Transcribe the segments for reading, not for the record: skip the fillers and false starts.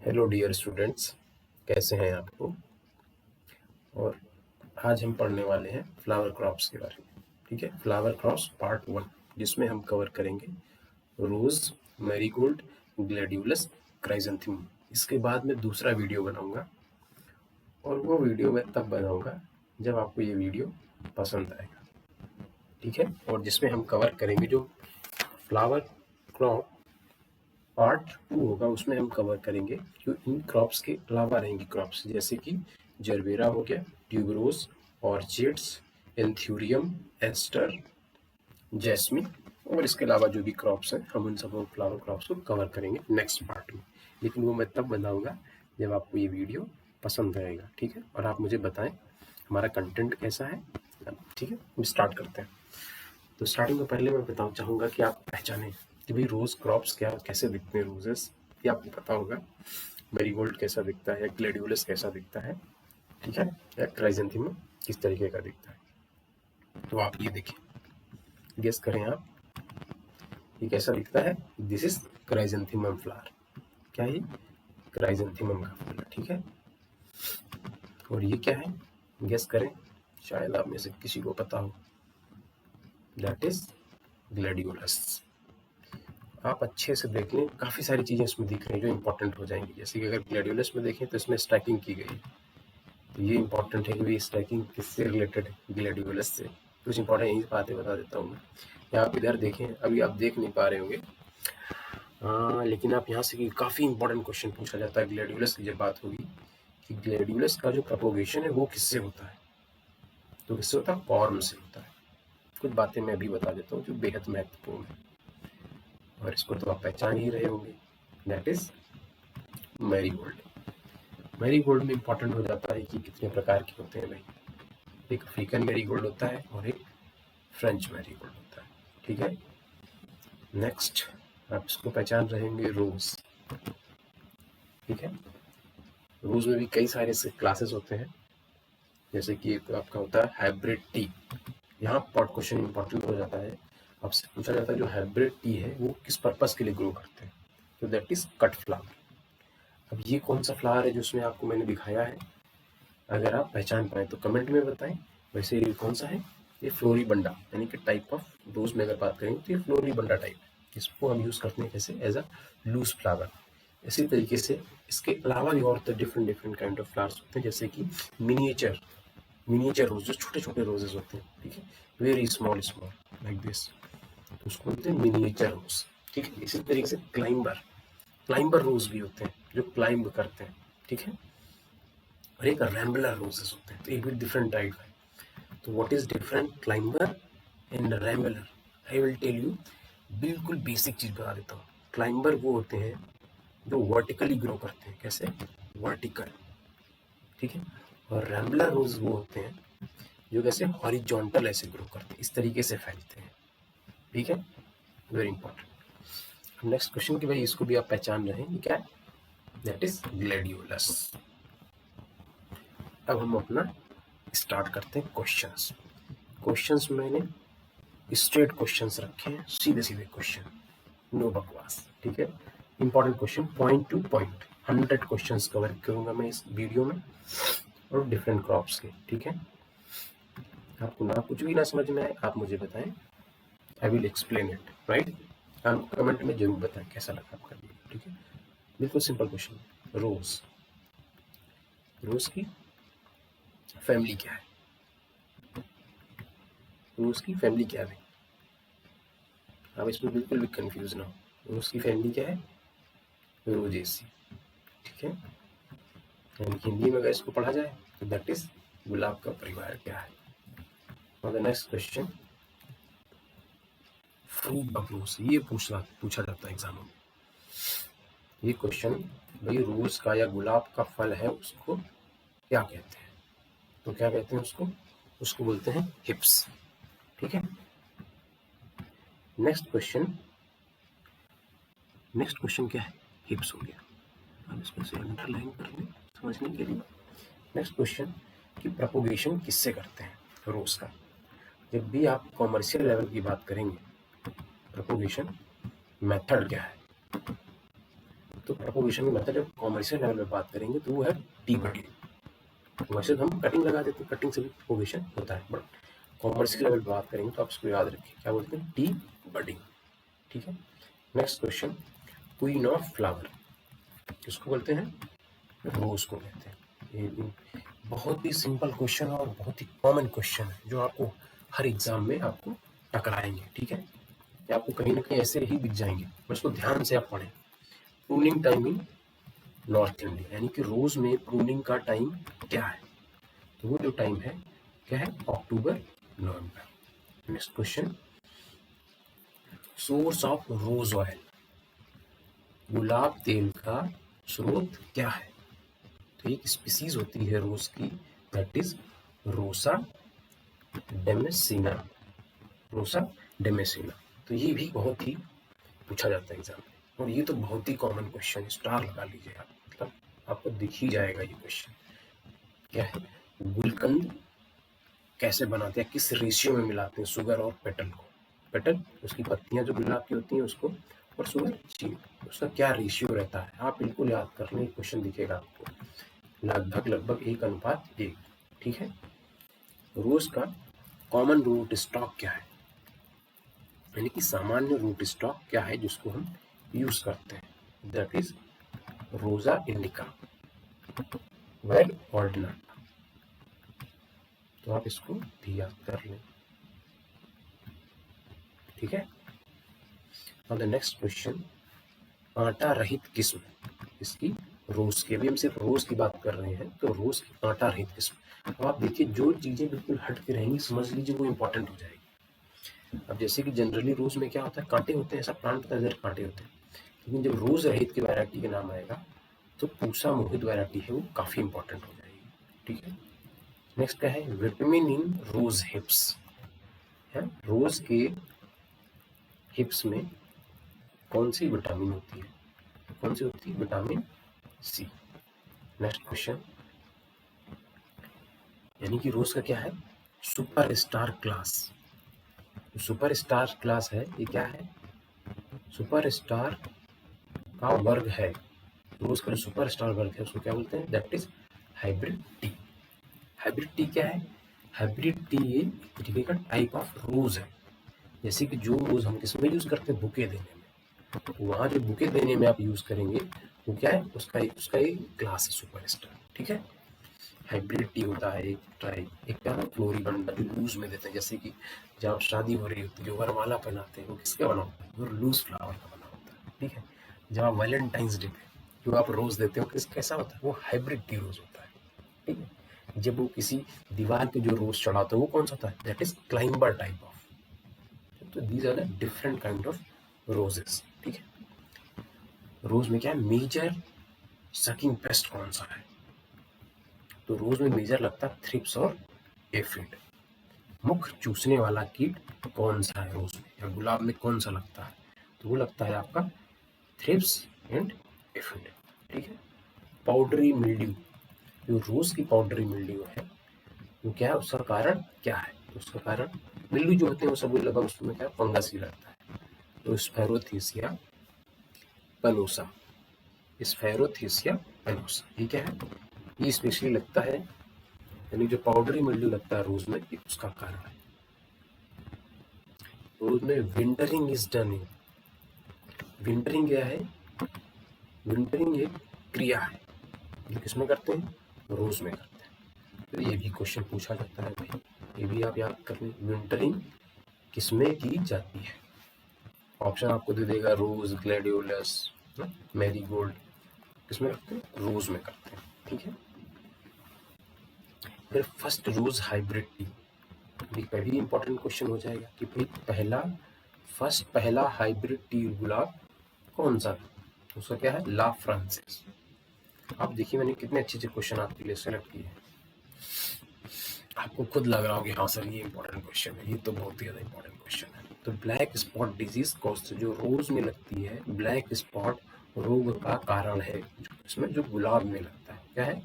Hello dear students, कैसे हैं आपको। और आज हम पढ़ने वाले हैं फ्लावर क्रॉप्स के बारे में। ठीक है, फ्लावर क्रॉप्स पार्ट 1, जिसमें हम कवर करेंगे रोज, मैरीगोल्ड, ग्लैडियोलस, क्राइजेंथेमम। इसके बाद मैं दूसरा वीडियो बनाऊंगा और वो वीडियो मैं तब बनाऊंगा जब आपको ये वीडियो पसंद आएगा। ठीक है, और जिसमें हम कवर करेंगे जो फ्लावर क्रॉप पार्ट 2 होगा, उसमें हम कवर करेंगे जो इन क्रॉप्स के अलावा रहेंगी क्रॉप्स, जैसे कि जरबेरा हो गया, ट्यूबरोज, ऑर्चिड्स, एंथ्यूरियम, एस्टर, जैस्मिन, और इसके अलावा जो भी क्रॉप्स हैं हम उन सब फ्लावर क्रॉप्स को कवर करेंगे नेक्स्ट पार्ट में। लेकिन वो मैं तब बनाऊंगा जब आपको ये वीडियो पसंद आएगा। ठीक है, और आप मुझे बताएं हमारा कंटेंट कैसा है। ठीक है, हम स्टार्ट करते हैं। तो स्टार्टिंग में पहले मैं बताना चाहूँगा कि आप पहचानें कि भाई रोज़ क्रॉप्स क्या कैसे दिखते हैं। रोजेस ये आपको पता होगा, मैरीगोल्ड कैसा दिखता है, ग्लैडियोलस कैसा दिखता है, ठीक है, या क्राइजेंथेमम किस तरीके का दिखता है। तो आप ये देखें, गेस करें आप ये कैसा दिखता है। This is chrysanthemum flower. क्या है? क्राइजेंथेमम का फूल है। ठीक है, और ये क्या है, गेस करें, शायद आप में से किसी को पता हो। That is gladiolus. आप अच्छे से देख लें, काफ़ी सारी चीज़ें इसमें दिख रही हैं जो इंपॉर्टेंट हो जाएंगी। जैसे कि अगर ग्लैडियोलस में देखें तो इसमें स्ट्राइकिंग की गई, तो ये इंपॉर्टेंट है कि भाई स्ट्राइकिंग किससे रिलेटेड है, ग्लैडियोलस से। कुछ इंपॉर्टेंट यही बातें बता देता हूँ मैं। या आप इधर देखें, अभी आप देख नहीं पा रहे होंगे, लेकिन आप यहाँ से कि काफ़ी इंपॉर्टेंट क्वेश्चन पूछा जाता है ग्लैडियोलस की जब बात होगी कि ग्लैडियोलस का जो प्रोपोगेशन है वो किससे होता है। तो किससे होता है? पॉर्म से होता है। कुछ बातें मैं अभी बता देता हूँ जो बेहद महत्वपूर्ण है, और इसको तो आप पहचान ही रहे होंगे। That is marigold. मैरीगोल्ड में इंपॉर्टेंट हो जाता है कि कितने प्रकार के होते हैं भाई। एक अफ्रीकन मैरीगोल्ड होता है और एक फ्रेंच मैरीगोल्ड होता है। ठीक है, नेक्स्ट आप इसको पहचान रहेंगे, रोज। ठीक है, रोज में भी कई सारे क्लासेस होते हैं, जैसे कि एक आपका होता है हाइब्रिड टी। यहाँ पर क्वेश्चन इंपॉर्टेंट हो जाता है, आपसे पूछा जाता है जो हाइब्रिड टी है वो किस पर्पस के लिए ग्रो करते हैं। तो दैट इज कट फ्लावर। अब ये कौन सा फ्लावर है जो उसमें आपको मैंने दिखाया है, अगर आप पहचान पाए तो कमेंट में बताएं। वैसे ये कौन सा है? ये फ्लोरीबंडा, यानी कि टाइप ऑफ रोज में अगर बात करेंगे तो ये फ्लोरीबंडा टाइप है। इसको हम यूज़ करते हैं कैसे, एज अ लूज फ्लावर। इसी तरीके से इसके अलावा भी और different different kind of flowers होते हैं, जैसे कि मिनिएचर मिनिएचर रोज, जो छोटे छोटे रोजेस होते हैं। ठीक है, very small small like this, तो उसको बोलते हैं मिनिएचर रोज। ठीक है, इसी तरीके से क्लाइंबर क्लाइंबर रोज भी होते हैं जो क्लाइंब करते हैं। ठीक है, और एक रैम्बलर रोजेस होते हैं, तो एक भी डिफरेंट टाइप है। तो what is different climber and rambler, I will tell you. बिल्कुल बेसिक चीज बता देता हूँ। क्लाइंबर वो होते हैं जो वर्टिकली ग्रो करते हैं, कैसे? वर्टिकल। ठीक है, और रैम्बलर रोज वो होते हैं जो कैसे हॉरिजॉन्टल ऐसे ग्रो करते हैं, इस तरीके से फैलते हैं। ठीक है, वेरी इंपॉर्टेंट। नेक्स्ट क्वेश्चन की भाई इसको भी आप पहचान रहे हैं, क्या है? That is gladiolus. अब हम अपना स्टार्ट करते हैं क्वेश्चंस। क्वेश्चंस मैंने स्ट्रेट क्वेश्चंस रखे हैं, सीधे सीधे क्वेश्चन, नो बकवास। ठीक है, important question, point two point 100 questions cover करूंगा मैं इस वीडियो में, और डिफरेंट क्रॉप्स के। ठीक है, आपको ना कुछ भी ना समझ में आए आप मुझे बताएं, I will explain it, right. आप कमेंट में जरूर बताएं कैसा लगा आपका वीडियो। ठीक है, बिल्कुल सिंपल क्वेश्चन। रोज, रोज की फैमिली क्या है? रोज की फैमिली क्या है? आप इसमें बिल्कुल भी कंफ्यूज ना हो। रोज की फैमिली क्या है? रोजेसी। ठीक है, यानी हिंदी में अगर इसको पढ़ा जाए तो दैट इज गुलाब का परिवार क्या है। और the next question, fruit of रोज, ये पूछा जाता है एग्जाम में। ये क्वेश्चन, भाई रोज का या गुलाब का फल है उसको क्या कहते हैं? तो क्या कहते हैं उसको? उसको बोलते हैं हिप्स। ठीक है, नेक्स्ट क्वेश्चन, नेक्स्ट क्वेश्चन क्या है? हिप्स हो गया। अब इसको से अंडरलाइन कर लें समझने के लिए। नेक्स्ट क्वेश्चन कि प्रोपोगेशन किससे करते हैं रोज का। जब भी आप कॉमर्शियल लेवल की बात करेंगे, प्रोपोगेशन मेथड क्या है? तो प्रोपोगेशन में मतलब जब कॉमर्शियल लेवल में बात करेंगे तो वो है टी बडिंग। वैसे तो हम कटिंग लगा देते हैं, कटिंग से भी प्रोपोगेशन होता है, बट कॉमर्शियल लेवल पे बात करेंगे तो आप इसको याद रखिए, क्या बोलते हैं, टी बडिंग। ठीक है। Next question, queen of flower किसको बोलते हैं, रोज को कहते हैं। ये भी बहुत ही सिंपल क्वेश्चन है और बहुत ही कॉमन क्वेश्चन है जो आपको हर एग्जाम में आपको टकराएंगे। ठीक है, ये आपको कहीं ना कहीं ऐसे ही दिख जाएंगे, बस उसको ध्यान से आप पढ़ें। Pruning time in north India, यानी कि रोज में प्रूनिंग का टाइम क्या है, तो वो जो टाइम है क्या है, अक्टूबर नवंबर। Next question, source of rose oil, गुलाब तेल का स्रोत क्या है, तो एक स्पीसीज होती है रोज की, दैट इज रोसा डेमेसिना, रोसा डेमेसिना। तो ये भी बहुत ही पूछा जाता है एग्जाम में, और ये तो बहुत ही कॉमन क्वेश्चन, स्टार लगा लीजिए आप, मतलब आपको दिख ही जाएगा ये क्वेश्चन। क्या है, गुलकंद कैसे बनाते हैं, किस रेशियो में मिलाते हैं शुगर और पेटल को, पेटल उसकी पत्तियां जो गुलाब की होती हैं उसको, और शुगर चीनी, उसका क्या रेशियो रहता है, आप बिल्कुल याद कर लें, क्वेश्चन दिखेगा आपको, लगभग 1:1। ठीक है। रोज का कॉमन रूट स्टॉक क्या है, यानी कि सामान्य रूट स्टॉक क्या है जिसको हम यूज करते हैं, दैट इज रोजा इंडिका वेल ऑर्डिनाटा। तो आप इसको भी याद कर लें। ठीक है। और द नेक्स्ट क्वेश्चन, आटा रहित किस्म इसकी, रोज की, अभी हम सिर्फ रोज की बात कर रहे हैं, तो रोज की आटा रहित किस्म। अब आप देखिए जो चीजें बिल्कुल हट के रहेंगी समझ लीजिए वो इंपॉर्टेंट हो जाएगी। अब जैसे कि जनरली रोज में क्या होता है, कांटे होते हैं, ऐसा प्लांट का इधर कांटे होते हैं, लेकिन जब रोज रहित की वैरायटी के नाम आएगा तो पूसा मोहित वैरायटी है वो काफी इंपॉर्टेंट हो जाएगी। ठीक है। नेक्स्ट क्या है, विटामिन इन रोज हिप्स है, रोज के हिप्स में कौन सी विटामिन होती है, कौन सी होती है, विटामिन सी। नेक्स्ट क्वेश्चन, यानी कि रोज का क्या है, super star class. Super star class है, ये क्या है, सुपर स्टार का वर्ग है, रोज का जो सुपर स्टार वर्ग है उसको क्या बोलते हैं, that is hybrid T. Hybrid T क्या है, हाइब्रिड टी ये एक तरीके का टाइप ऑफ रोज है, जैसे कि जो रोज हम किसमें यूज करते हैं, बुके देने में, तो वहां जो बुके देने में आप यूज करेंगे वो क्या है, उसका एक क्लास है सुपर स्टार। ठीक है। हाइब्रिड टी होता है एक टाइप, एक क्या है, फ्लोरिबंडा जो लूज में देते हैं, जैसे कि जब आप शादी हो रही होती है जो वरमाला पहनाते हैं वो किसका बना होता है, वो लूज फ्लावर का बना होता है। ठीक है। जब आप वैलेंटाइंस डे पे जो आप रोज देते हो किस कैसा होता है, वो हाइब्रिड टी रोज होता है। ठीक है। जब वो किसी दीवार पे जो रोज चढ़ाते हो वो कौन सा होता है, that is climber type of. तो these are the different kind of roses. ठीक है। रोज में क्या है, मेजर सकिंग पेस्ट कौन सा है, तो रोज में मेजर लगता है थ्रिप्स और एफिड। मुख्य चूसने वाला कीट कौन सा है रोज में, या गुलाब में कौन सा लगता है, तो वो लगता है आपका थ्रिप्स एंड एफिड। ठीक है। पाउडरी मिल्ड्यू, जो रोज की पाउडरी मिल्ड्यू है वो क्या है, उसका कारण क्या है, तो उसका कारण मिल्ड्यू जो होते हैं वो सब लगभग उसमें क्या फंगस ही रहता है, तो स्पेरोथीसिया पनोसा, स्फेरोथीसिया पेनोसा, ये क्या है, ये स्पेशली लगता है, यानी जो पाउडरी मिल्ड्यू लगता है रोज में ये उसका कारण है। रोज में wintering is done in, wintering क्या है, विंटरिंग एक क्रिया है, ये किसमें करते हैं, रोज में करते हैं, तो ये भी क्वेश्चन पूछा जाता है भाई, ये भी आप याद कर लें, विंटरिंग किसमें की जाती है। ऑप्शन आपको दे देगा, रोज, ग्लैडियोलस, मैरीगोल्ड, किसमें करते हैं, रोज में करते हैं। ठीक है। फिर फर्स्ट रोज हाइब्रिड टी, भी इंपॉर्टेंट क्वेश्चन हो जाएगा कि भाई पहला हाइब्रिड टी गुलाब कौन सा था, उसका क्या है, ला फ्रांसिस। आप देखिए मैंने कितने अच्छे अच्छे क्वेश्चन आपके लिए सेलेक्ट किए हैं, आपको खुद लग रहा होगा हाँ सर ये इंपॉर्टेंट क्वेश्चन है, ये तो बहुत ही ज्यादा इंपॉर्टेंट क्वेश्चन है। तो ब्लैक स्पॉट डिजीज कौन, जो रोज में लगती है, ब्लैक स्पॉट रोग का कारण है, इसमें जो गुलाब में लगता है क्या है,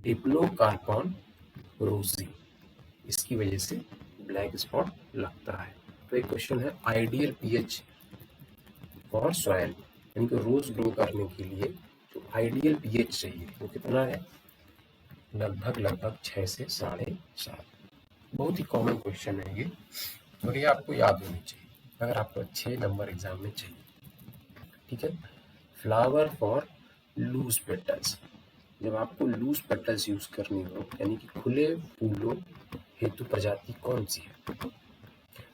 डिप्लोकार्पन रोजी, इसकी वजह से ब्लैक स्पॉट लगता है। तो एक क्वेश्चन है, आइडियल पीएच फॉर सॉयल, यानी कि रोज ग्रो करने के लिए जो आइडियल पीएच चाहिए वो कितना है, लगभग 6 से 7.5। बहुत ही कॉमन क्वेश्चन है ये, और ये आपको याद होनी चाहिए अगर आपको अच्छे नंबर एग्जाम में चाहिए। ठीक है, फ्लावर फॉर लूज पेटल्स, जब आपको लूज पेटल्स यूज करनी हो यानी कि खुले फूलों हेतु प्रजाति कौन सी है,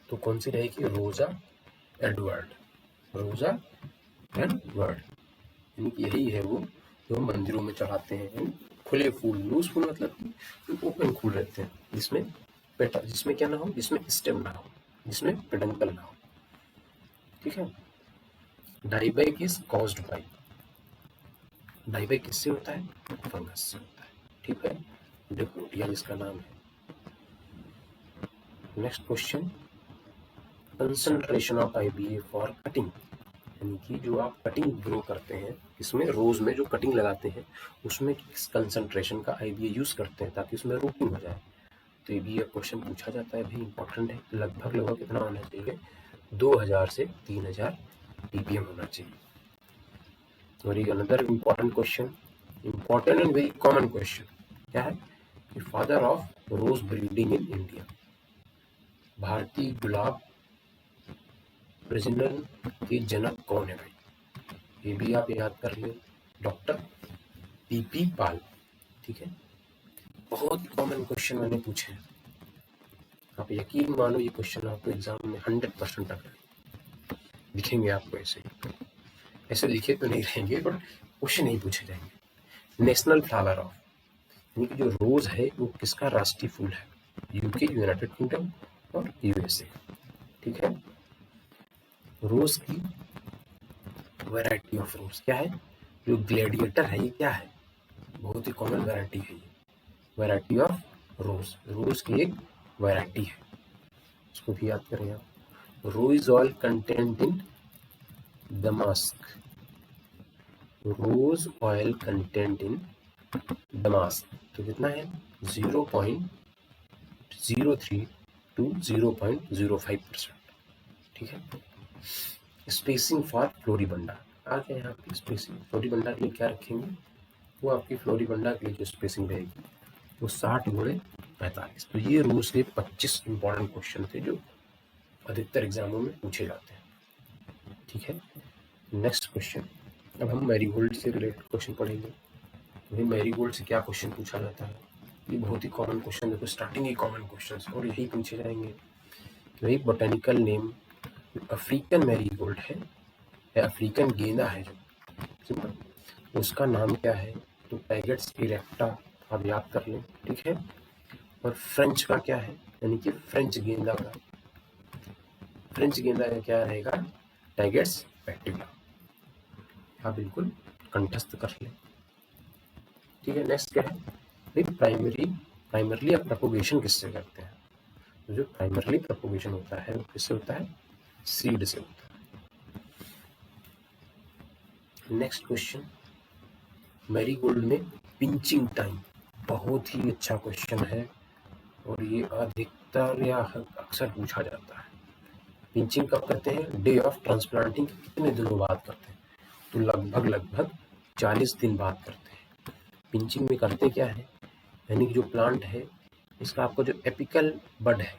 तो कौन सी रहेगी, रोजा एडवर्ड, रोजा एडवर्ड, यानी कि यही है वो जो मंदिरों में चढ़ाते हैं। खुले फूल, लूज फूल मतलब ओपन फूल रहते हैं जिसमें पेटल, जिसमें क्या ना हो, जिसमें स्टेम ना हो, जिसमें पेडंकल ना हो। ठीक है, dieback is caused by, dieback किससे होता है, फंगस से होता है। ठीक है, डिप्लोडिया जिसका नाम है। Next question, concentration of IBA for cutting, यानी कि जो आप कटिंग ग्रो करते हैं, इसमें रोज में जो कटिंग लगाते हैं उसमें किस कंसंट्रेशन का आईबीए यूज करते हैं ताकि उसमें रूटिंग हो जाए। तो ये भी एक क्वेश्चन पूछा जाता है भाई, इंपॉर्टेंट है। लगभग कितना होना चाहिए, 2000 से 3000 ppm होना चाहिए। और ये another important question, important and very common question क्या है कि father of rose breeding in India, भारतीय गुलाब प्रजनन के जनक कौन है भाई, ये भी आप याद कर लें, डॉक्टर पीपी पाल। ठीक है, बहुत कॉमन क्वेश्चन मैंने पूछे, आप यकीन मानो ये क्वेश्चन आपको एग्जाम में 100% दिखेंगे आपको। ऐसे लिखे तो नहीं रहेंगे बट क्वेश्चन नहीं पूछे जाएंगे। नेशनल फ्लावर ऑफ, यानी कि जो रोज है वो किसका राष्ट्रीय फूल है, यूके, यूनाइटेड किंगडम और यूएसए। ठीक है, रोज की वैरायटी ऑफ रोज क्या है, जो ग्लेडिएटर है ये क्या है, बहुत ही कॉमन वैरायटी है ये, वैरायटी ऑफ रोज, रोज की एक वैरायटी है, इसको भी याद करें आप। Rose oil content in damask, rose oil content in damask तो कितना है, 0.03 to 0.05%। ठीक है, स्पेसिंग फॉर फ्लोरिबंडा, आ गया यहाँ पे स्पेसिंग, फ्लोरिबंडा के लिए क्या रखेंगे, वो आपकी फ्लोरिबंडा के लिए जो स्पेसिंग रहेगी वो 60/45। तो ये रोज के 25 इंपॉर्टेंट क्वेश्चन थे जो अधिकतर एग्जामों में पूछे जाते हैं। ठीक है, नेक्स्ट क्वेश्चन, अब हम मैरीगोल्ड से रिलेटेड क्वेश्चन पढ़ेंगे। तो मैरीगोल्ड से क्या क्वेश्चन पूछा जाता है, ये बहुत ही कॉमन क्वेश्चन, देखो स्टार्टिंग ही कॉमन क्वेश्चन और यही पूछे जाएंगे। वही बोटेनिकल नेम अफ्रीकन मैरीगोल्ड है या अफ्रीकन गेंदा है जो सिंपल, उसका नाम क्या है, तो पैगेट्स इरेक्टा, आप याद कर लें। ठीक है, और फ्रेंच का क्या है, यानी कि फ्रेंच गेंदा का, फ्रेंच गेंदा का क्या रहेगा, टैगेट्स पैक्टिला, आप बिल्कुल कंठस्थ कर लें। ठीक है, नेक्स्ट क्या है भाई, प्राइमरली आप प्रोपोगेशन किससे करते हैं, तो जो प्राइमरली प्रोपोगेशन होता है वो किससे होता है, सीड से होता है। नेक्स्ट क्वेश्चन, मैरीगोल्ड में पिंचिंग टाइम, बहुत ही अच्छा क्वेश्चन है और ये अधिकतर या अक्सर पूछा जाता है। पिंचिंग कब करते हैं, डे ऑफ ट्रांसप्लांटिंग कितने दिनों बाद करते हैं, तो लगभग 40 दिन बाद करते हैं। पिंचिंग में करते क्या है, यानी कि जो प्लांट है इसका आपको जो एपिकल बड है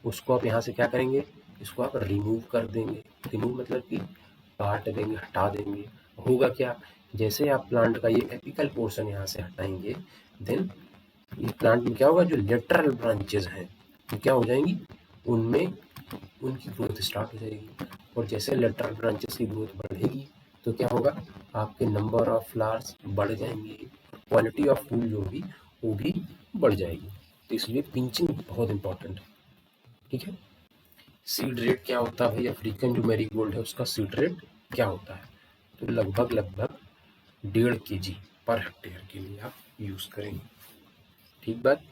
उसको आप यहाँ से क्या करेंगे, इसको आप रिमूव कर देंगे, रिमूव मतलब कि काट देंगे, हटा देंगे। होगा क्या, जैसे आप प्लांट का ये एपिकल पोर्शन यहाँ से हटाएंगे, देन ये प्लांट में क्या होगा, जो लेटरल ब्रांचेस हैं तो क्या हो जाएंगी, उनमें उनकी ग्रोथ स्टार्ट हो जाएगी, और जैसे लेटरल ब्रांचेस की ग्रोथ बढ़ेगी तो क्या होगा, आपके नंबर ऑफ फ्लावर्स बढ़ जाएंगे, क्वालिटी ऑफ फूल जो होगी वो भी बढ़ जाएगी। तो इसलिए पिंचिंग बहुत इंपॉर्टेंट है। ठीक है, सीड रेट क्या होता है भाई, अफ्रीकन जो मैरीगोल्ड है उसका सीड रेट क्या होता है, तो लगभग 1.5 kg पर हेक्टेयर के लिए आप यूज करेंगे। ठीक बात,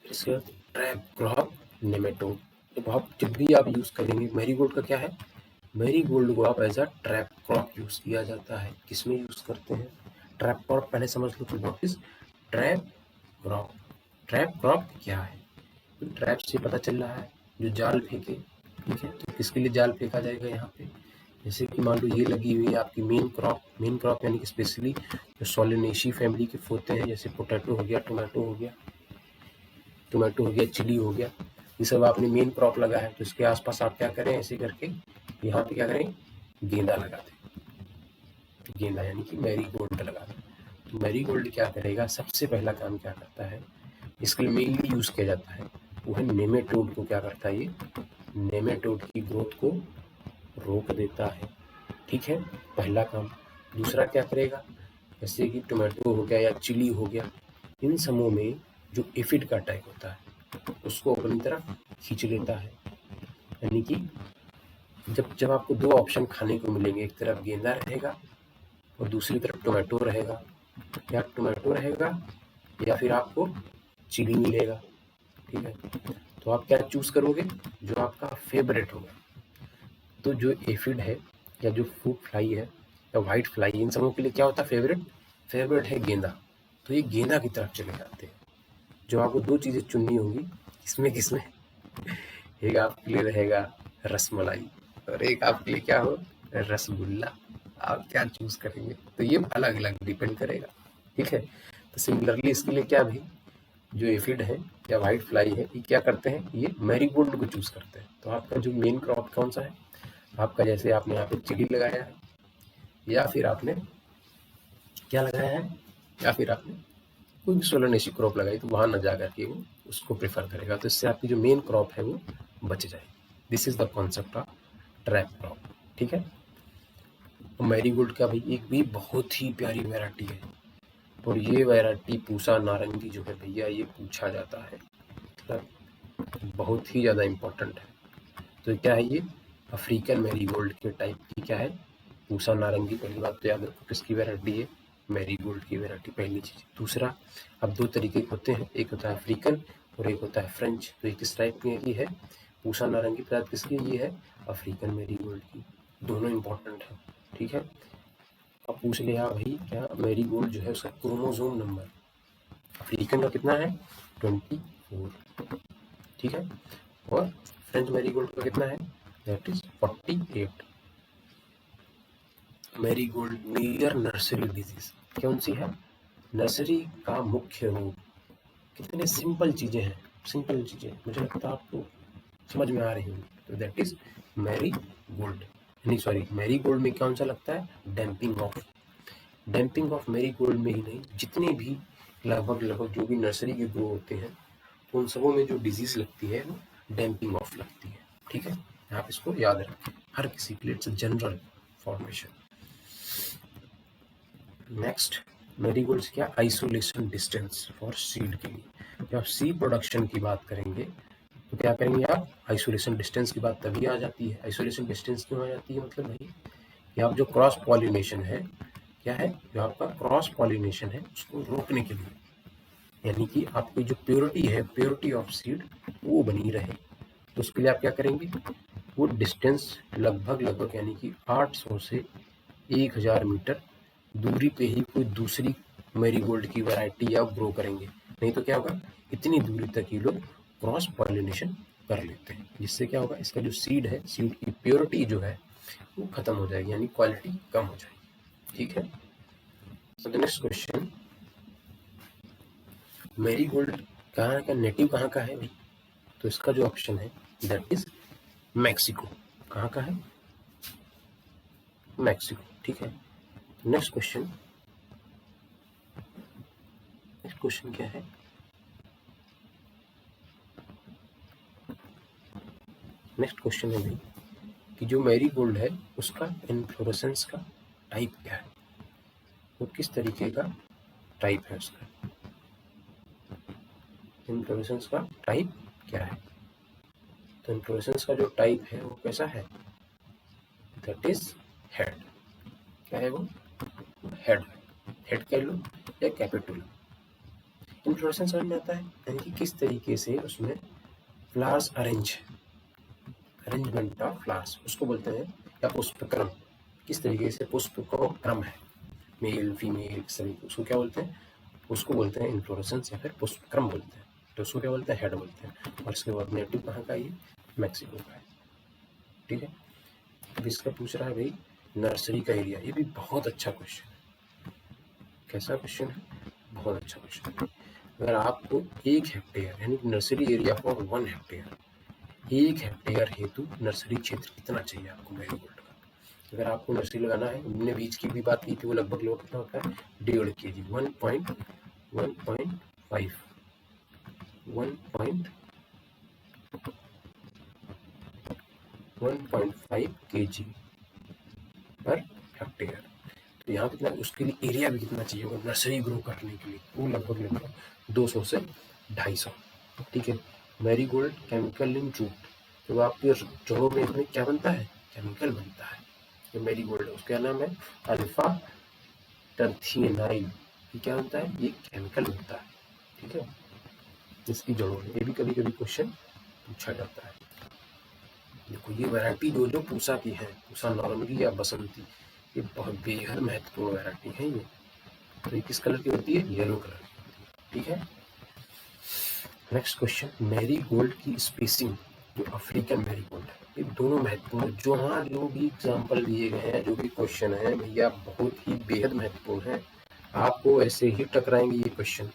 इसके बाद ट्रैप क्रॉप नेमेटोड, तो आप जब भी आप यूज करेंगे, मैरीगोल्ड का क्या है, मैरीगोल्ड को आप as a trap crop use किया जाता है। किसमें यूज करते हैं, ट्रैप क्रॉप पहले समझ लो, तो what is trap crop, trap crop क्या है, तो ट्रैप से पता चल रहा है जो जाल फेंके, ठीक है। तो किसके लिए जाल फेंका जाएगा यहाँ पे, जैसे कि मान लो ये लगी हुई है आपकी मेन क्रॉप यानी कि स्पेशली जो सोलेनेसी फैमिली के होते हैं, जैसे पोटैटो हो गया, टोमेटो हो गया, चिली हो गया, ये सब आपने मेन क्रॉप लगा है। तो इसके आसपास आप क्या करें, ऐसे करके यहाँ पे क्या करें, गेंदा लगा दें। गेंदा यानी कि मैरीगोल्ड लगा दें। तो मैरीगोल्ड क्या करेगा, सबसे पहला काम क्या करता है, इसके लिए मेनली यूज किया जाता है वो है नेमेटोड को क्या करता है, ये नेमेटोड की ग्रोथ को रोक देता है। ठीक है, पहला काम। दूसरा क्या करेगा, जैसे कि टोमेटो हो गया या चिली हो गया, इन समूह में जो एफिड का अटैक होता है उसको अपनी तरफ खींच लेता है। यानी कि जब आपको दो ऑप्शन खाने को मिलेंगे, एक तरफ गेंदा रहेगा और दूसरी तरफ टोमेटो रहेगा, या टोमेटो रहेगा या फिर आपको चिली मिलेगा। ठीक है, तो आप क्या चूज करोगे, जो आपका फेवरेट होगा। तो जो एफिड है या जो फ्रूट फ्लाई है या व्हाइट फ्लाई, इन सबों के लिए क्या होता है, फेवरेट है गेंदा। तो ये गेंदा की तरफ चले जाते हैं। जो आपको दो चीजें चुननी होंगी, किसमें एक आपके लिए रहेगा रसमलाई और एक आपके लिए क्या हो, रसगुल्ला। आप क्या चूज करेंगे, तो ये अलग अलग डिपेंड करेगा। ठीक है, तो सिमिलरली इसके लिए क्या भी, जो एफिड है या व्हाइट फ्लाई है, ये क्या करते हैं, ये मैरीगोल्ड को चूज करते हैं। तो आपका जो मेन क्रॉप कौन सा है आपका, जैसे आपने यहाँ पे चिली लगाया है या फिर आपने क्या लगाया है, या फिर आपने कोई भी सोलनेसी क्रॉप लगाई, तो वहां न जाकर के वो उसको प्रेफर करेगा। तो इससे आपकी जो मेन क्रॉप है वो बच जाएगी। This is the concept of trap crop. ठीक है, मैरीगोल्ड का भाई एक भी बहुत ही प्यारी वैरायटी है, और ये वैरायटी पूसा नारंगी जो है भैया, ये पूछा जाता है, मतलब बहुत ही ज़्यादा इम्पोर्टेंट है। तो क्या है, ये अफ्रीकन मैरीगोल्ड के टाइप की क्या है, पूसा नारंगी। पहली बात तो याद रखो किसकी वैरायटी है, मैरीगोल्ड की वैरायटी, पहली चीज। दूसरा, अब दो तरीके के होते हैं, एक होता है अफ्रीकन और एक होता है फ्रेंच। तो ये किस टाइप की है पूसा नारंगी प्रजाति किसकी, ये है अफ्रीकन मैरीगोल्ड की। दोनों इंपॉर्टेंट है। ठीक है, अब पूछ लिया भाई क्या मैरीगोल्ड जो है उसका क्रोमोसोम नंबर अफ्रीकन का कितना है, 24। ठीक है, और फ्रेंच मैरीगोल्ड का कितना है, that is 48। Marigold major nursery disease कौन सी है, नर्सरी का मुख्य रोग। कितने सिंपल चीजें हैं, मुझे लगता है आपको समझ में आ रही होंगी। तो दैट इज मैरी गोल्ड, नहीं सॉरी, मैरी गोल्ड में कौन सा लगता है, डैम्पिंग ऑफ मैरी गोल्ड में ही नहीं, जितने भी लगभग जो भी नर्सरी के ग्रो होते हैं, तो उन सबों में जो डिजीज लगती है वो डैम्पिंग ऑफ लगती है। ठीक है, आप इसको याद रखें, हर किसी के लिए it's general formation. Next, marigolds क्या, आइसोलेशन डिस्टेंस फॉर सीड के लिए। जब सीड प्रोडक्शन की बात करेंगे तो क्या करेंगे आप, आइसोलेशन डिस्टेंस की बात तभी आ जाती है। आइसोलेशन डिस्टेंस क्यों आ जाती है, मतलब भाई कि आप जो क्रॉस पॉलिनेशन है, क्या है, जो आपका क्रॉस पॉलिनेशन है उसको रोकने के लिए, यानी कि आपकी जो प्योरिटी है, प्योरिटी ऑफ सीड वो बनी रहे। तो उसके लिए आप क्या करेंगे, वो डिस्टेंस लगभग यानी कि 800 से 1000 मीटर दूरी पे ही कोई दूसरी मैरीगोल्ड की वैरायटी आप ग्रो करेंगे। नहीं तो क्या होगा, इतनी दूरी तक ये लोग क्रॉस पॉलिनेशन कर लेते हैं, जिससे क्या होगा, इसका जो सीड है, सीड की प्योरिटी जो है वो खत्म हो जाएगी, यानी क्वालिटी कम हो जाएगी। ठीक है, so the next question, marigold कहाँ का नेटिव कहाँ का है भाई, तो इसका जो ऑप्शन है दैट इज मैक्सिको। कहाँ का है, मैक्सिको। ठीक है, नेक्स्ट क्वेश्चन क्या है, नेक्स्ट क्वेश्चन है भाई कि जो मैरीगोल्ड है उसका इन्फ्लोरेसेंस का टाइप क्या है, वो किस तरीके का टाइप है उसका, इन्फ्लोरेसेंस का टाइप क्या है। तो इन्फ्लोरेसेंस का जो टाइप है वो कैसा है, दैट इज हेड। क्या है वो, हेड कह लो या कैपिटुलम। इन्फ्लोरेसेंस समझ में आता है, यानी कि किस तरीके से उसमें फ्लावर्स अरेंजमेंट ऑफ फ्लावर्स उसको बोलते हैं, या पुष्पक्रम, किस तरीके से पुष्प को क्रम है, मेल फीमेल सभी, उसको क्या बोलते हैं, उसको बोलते हैं इन्फ्लोरेसेंस या फिर पुष्पक्रम बोलते हैं। तो उसको क्या बोलते हैं, हेड बोलते हैं। और इसके बाद नेटिव कहाँ का, ये मैक्सिको का है। ठीक है। अब इसका पूछ रहा है भाई नर्सरी का एरिया, ये भी बहुत अच्छा क्वेश्चन है। कैसा क्वेश्चन है? बहुत अच्छा क्वेश्चन है। अगर आपको 1 हेक्टेयर यानी nursery area for 1 hectare, 1 hectare हेतु नर्सरी क्षेत्र कितना चाहिए आपको मैरीगोल्ड का? अगर आपको नर्सरी लगाना है, हमने बीज की भी बात की थी, वो लगभग लोग कितना होता है 1.5 kg, 1.5 kg पर हेक्टेयर। तो यहाँ कितना, उसके लिए एरिया भी कितना चाहिए होगा नर्सरी ग्रो करने के लिए, वो लगभग 200 से 250। ठीक है। मैरीगोल्ड केमिकल इन रूट, तो आपके जड़ों में इसमें क्या बनता है? केमिकल बनता है। जो मैरीगोल्ड है उसका नाम है अल्फा टर्थियनाइल। ये क्या होता है? ये केमिकल होता है। ठीक है। इसकी जड़ों में ये भी कभी कभी क्वेश्चन पूछा जाता है। देखो ये वैरायटी जो जो पूसा की है, पूसा नॉर्मली या बसंती, ये बहुत बेहद महत्वपूर्ण वैरायटी है ये। तो ये किस कलर की होती है? येलो कलर की होती है। ठीक है। नेक्स्ट क्वेश्चन, मैरीगोल्ड की स्पेसिंग, जो अफ्रीकन मैरीगोल्ड है, ये दोनों महत्वपूर्ण, जो हाँ जो भी एग्जाम्पल दिए गए हैं, जो भी क्वेश्चन है भैया बहुत ही बेहद महत्वपूर्ण है। आपको ऐसे ही टकराएंगे ये क्वेश्चन।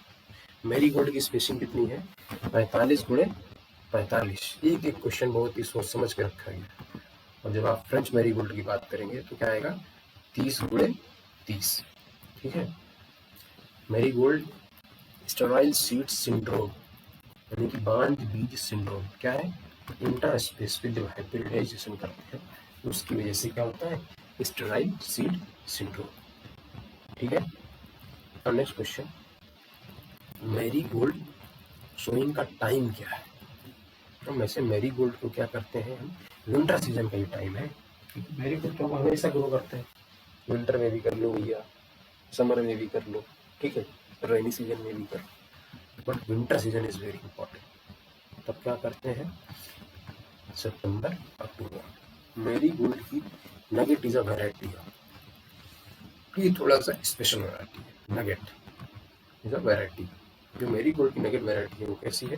मैरीगोल्ड की स्पेसिंग कितनी है? 45 गुणे 45। एक एक क्वेश्चन बहुत ही सोच समझ के रखा गया। और जब आप फ्रेंच मैरीगोल्ड की बात करेंगे तो क्या आएगा? 30 गुणे 30। ठीक है। मैरीगोल्ड स्टेरॉयल सीड सिंड्रोम यानी कि बांझ बीज सिंड्रोम क्या है? इंटर स्पेसिफिक जब हाइब्रिडाइजेशन करते हैं उसकी वजह से क्या होता है? Steroidal seed syndrome. ठीक है। और नेक्स्ट क्वेश्चन, मैरीगोल्ड सोइंग का टाइम क्या है? तो वैसे मैरीगोल्ड को क्या करते हैं हम, विंटर सीजन का ही टाइम है। मैरीगोल्ड तो हम हमेशा ग्रो करते हैं, विंटर में भी कर लो भैया, समर में भी कर लो, ठीक है, रेनी सीजन में भी कर लो, but winter season is very important. तब क्या करते हैं? सितंबर अक्टूबर। मैरीगोल्ड की नगेट इज अ वैरायटी, ये थोड़ा सा स्पेशल वैरायटी है। Nugget is a variety. जो मैरीगोल्ड की नगेट वैरायटी है वो कैसी है?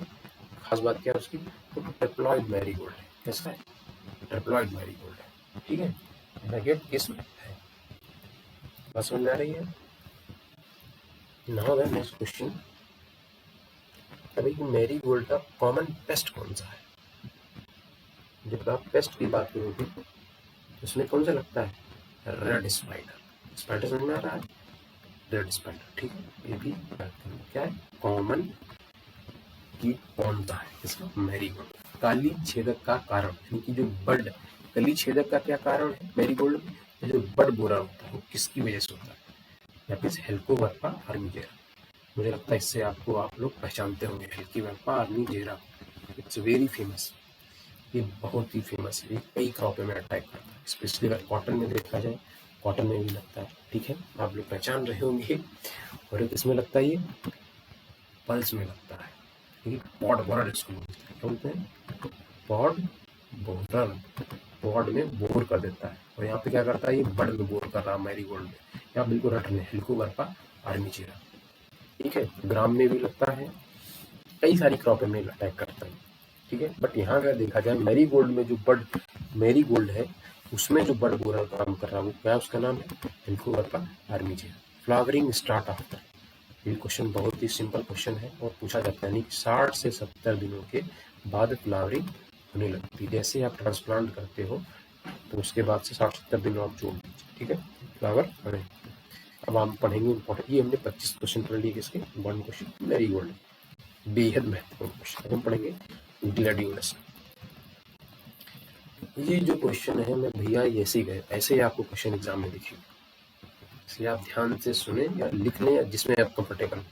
खास बात क्या है उसकी? तो ट्रिप्लॉइड मैरीगोल्ड है। कैसा है? ट्रिप्लॉइड मैरीगोल्ड है। ठीक है। नगेट किस्म है। बात समझ में आ रही है? नाउ द नेक्स्ट क्वेश्चन, अभी मैरीगोल्ड का कॉमन पेस्ट कौन सा है? जब आप पेस्ट की बात करोगे उसमें कौन सा लगता है? Red spider. स्पाइडर समझ में आ रहा है? Red spider. ठीक है। ये भी क्या है? कॉमन कीट कौन सा है इसका? मैरीगोल्ड। काली छेदक का कारण यानी कि जो बड, कली छेदक का क्या कारण है मैरीगोल्ड में? जो बड बोरा होता है वो किसकी वजह से होता है? या फिर हेलिकोवर्पा आर्मीजेरा। मुझे लगता है इससे आपको आप लोग पहचानते होंगे, Helicoverpa armigera. It's very famous. ये बहुत ही फेमस है। ये कई क्रॉप में अटैक करता है, स्पेशली अगर कॉटन में देखा जाए, कॉटन में भी लगता है। ठीक है। आप लोग पहचान रहे होंगे। और एक इसमें लगता है, ये पल्स में लगता है। ठीक है। पॉड बोरर इसको बोलते हैं। क्या बोलते हैं? Pod borer. पॉड में बोर कर देता है। और यहाँ पे क्या करता है? ये बड में बोर कर रहा है मैरीगोल्ड में। यहाँ बिल्कुल रट में हेलिकोवर्पा आर्मीजेरा। ठीक है। ग्राम में भी लगता है, कई सारी क्रॉप में अटैक करता है। ठीक है। बट यहाँ अगर देखा जाए मैरीगोल्ड में जो बड मैरीगोल्ड है उसमें जो बड बोरर काम कर रहा है वो क्या, उसका नाम है Helicoverpa armigera. Flowering start after, ये क्वेश्चन बहुत ही सिंपल क्वेश्चन है और पूछा जाता है, 60 से 70 दिनों के बाद फ्लावरिंग होने लगती है। जैसे आप ट्रांसप्लांट करते हो तो उसके बाद से 60-70 दिन आप जोड़ दीजिए। ठीक है। फ्लावर बने। अब हम पढ़ेंगे इंपॉर्टेंट, ये हमने 25 क्वेश्चन पढ़ लिए किसके? वन क्वेश्चन मैरीगोल्ड, बेहद महत्वपूर्ण क्वेश्चन। हम पढ़ेंगे ग्लैडियोलस। ये जो क्वेश्चन है मैं भैया ऐसे ही गए, ऐसे ही आपको क्वेश्चन एग्जाम में दिखेगा, इसलिए आप ध्यान से सुने या लिख लें जिसमें आप comfortable.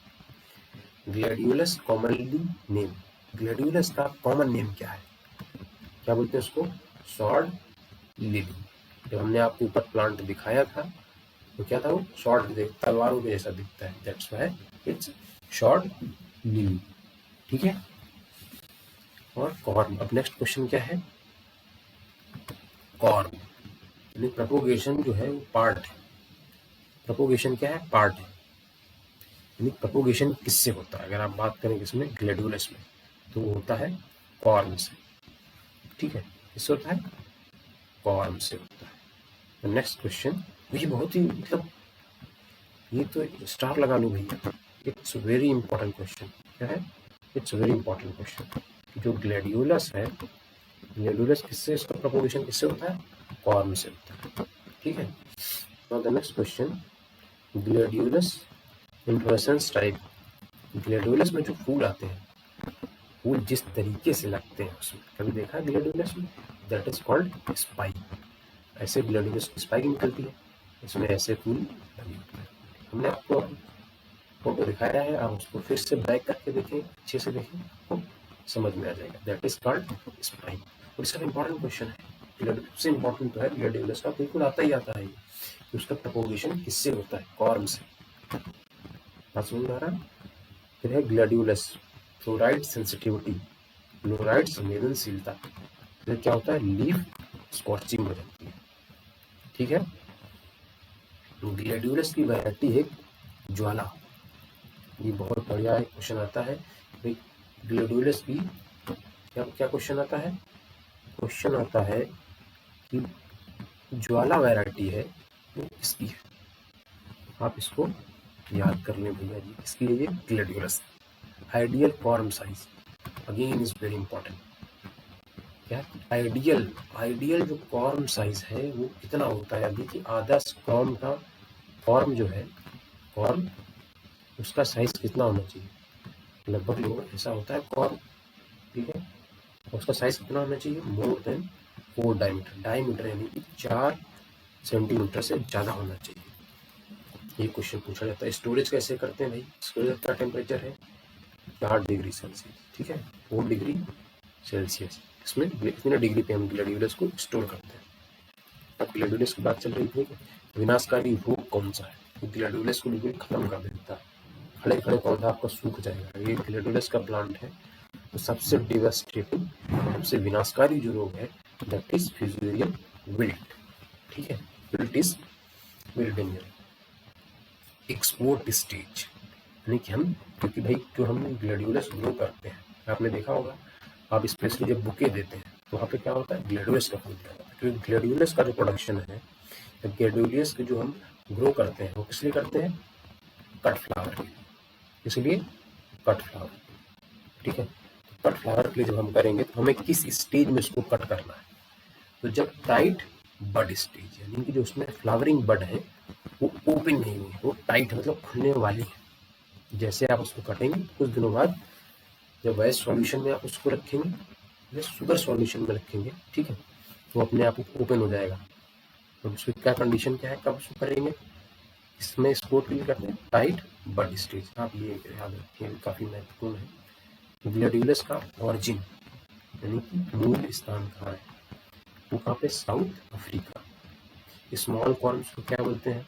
Gladiolus commonly name, gladiolus का कॉमन नेम क्या है? क्या बोलते हैं उसको? Sword lily. जब हमने आपको ऊपर प्लांट दिखाया था तो क्या था? वो शॉर्ट तलवारों के जैसा दिखता है, that's why it's short lily. ठीक है। और कॉर्न। अब नेक्स्ट क्वेश्चन क्या है? कॉर्न यानी प्रोपोगेशन जो है वो पार्ट है। प्रोपोगेशन क्या है? पार्ट है। यानी प्रोपोगेशन किससे होता है? अगर आप बात करें किसमें? ग्लैडियोलस में, तो वो होता है कॉर्न से। ठीक है। किससे होता है? कॉर्म से होता है। नेक्स्ट क्वेश्चन, ये बहुत ही मतलब ये तो स्टार लगा लो भैया, इट्स वेरी इंपॉर्टेंट क्वेश्चन। क्या है? It's very important question. जो ग्लैडियोलस है, ग्लैडियोलस किससे, इसका प्रोपोगेशन किससे होता है? कॉर्म से होता है। ठीक है। Now the next question, gladiolus inflorescence type. Gladiolus में जो फूल आते हैं, फूल जिस तरीके से लगते हैं उसमें, कभी देखा है ग्लैडियोलस में? That is called spike. ऐसे ग्लैडियोलस की स्पाइक निकलती है, इसमें ऐसे फूल लगे होते हैं। हमने आपको फोटो दिखाया है, आप उसको फिर से बैक करके देखें, अच्छे से देखें, आपको समझ में आ जाएगा। That is called spike. और इसका इंपॉर्टेंट क्वेश्चन है, सबसे इंपॉर्टेंट तो है ग्लैडियोलस का, बिल्कुल आता ही आता है कि उसका प्रोपोगेशन किससे होता है? कॉर्म से। बात समझ में आ रहा है? फिर है ग्लैडियोलस फ्लोराइड सेंसिटिविटी, फ्लोराइड संवेदनशीलता। फिर क्या होता है? लीफ स्कॉचिंग हो जाती है। ठीक है। ग्लैडियोलस की वैरायटी है ज्वाला। ये बहुत बढ़िया एक क्वेश्चन आता है भाई, ग्लैडियोलस की क्या क्या क्वेश्चन आता है? क्वेश्चन आता है कि ज्वाला वैरायटी है वो किसकी है? आप इसको याद कर लें भैया जी, इसकी है ये gladiolus. Ideal form size again is very important. क्या? आइडियल, आइडियल जो कॉर्म साइज है वो कितना होता है? अभी कि आदर्श कॉर्म का फॉर्म जो है, कॉर्म उसका साइज कितना होना चाहिए? लगभग लोग ऐसा होता है कॉर्म, ठीक है, उसका साइज कितना होना चाहिए? मोर देन 4 डायमीटर, डायमीटर यानी कि 4 सेंटीमीटर से ज़्यादा होना चाहिए। ये क्वेश्चन पूछा जाता है। स्टोरेज कैसे करते हैं भाई? स्टोरेज का टेम्परेचर है 4 डिग्री सेल्सियस, ठीक है, 4 डिग्री सेल्सियस। इसमें इतने डिग्री पे हम ग्लैडियोलस को स्टोर करते हैं। अब ग्लैडियोलस की बात चल रही थी, विनाशकारी रोग कौन सा है? तो ग्लैडियोलस को बिल्कुल खत्म कर देता है, खड़े खड़े पौधा आपका सूख जाएगा। ये ग्लैडियोलस का प्लांट है। तो सबसे डिवास्टेटिंग, सबसे विनाशकारी जो रोग है दैट इज फ्यूजेरियम विल्ट। ठीक है, wilt is very danger. Export stage यानी कि हम, क्योंकि भाई जो हम ग्लैडियोलस ग्रो करते हैं, आपने देखा होगा, आप स्पेशली जब बुके देते हैं तो वहाँ पे क्या होता है? ग्लैडियोलस का फूल दिया जाता है। क्योंकि ग्लैडियोलस का जो प्रोडक्शन है, ग्लैडियोलस के जो हम ग्रो करते हैं वो किस लिए करते हैं? कट फ्लावर के लिए। इसलिए कट फ्लावर, ठीक है। कट फ्लावर के लिए जब हम करेंगे तो हमें किस स्टेज में इसको कट करना है? तो जब टाइट बड स्टेज, यानी कि जो उसमें फ्लावरिंग बड है वो ओपन नहीं हुई, वो टाइट मतलब खुलने वाली है। जैसे आप उसको कटेंगे कुछ दिनों बाद, जब वैस सॉल्यूशन में आप उसको रखेंगे या शुगर सॉल्यूशन में रखेंगे, ठीक है, तो अपने आप ओपन हो जाएगा। तो उसकी क्या कंडीशन क्या है, कब उसको करेंगे? इसमें स्पोर्ट के लिए करते हैं टाइट बड स्टेज। आप ये याद रखिए, काफ़ी महत्वपूर्ण है। ग्लैडियोलस का ऑरिजिन यानी कि मूल स्थान कहाँ है? वो कहाँ पे? South Africa. स्मॉल कॉर्म्स को क्या बोलते हैं?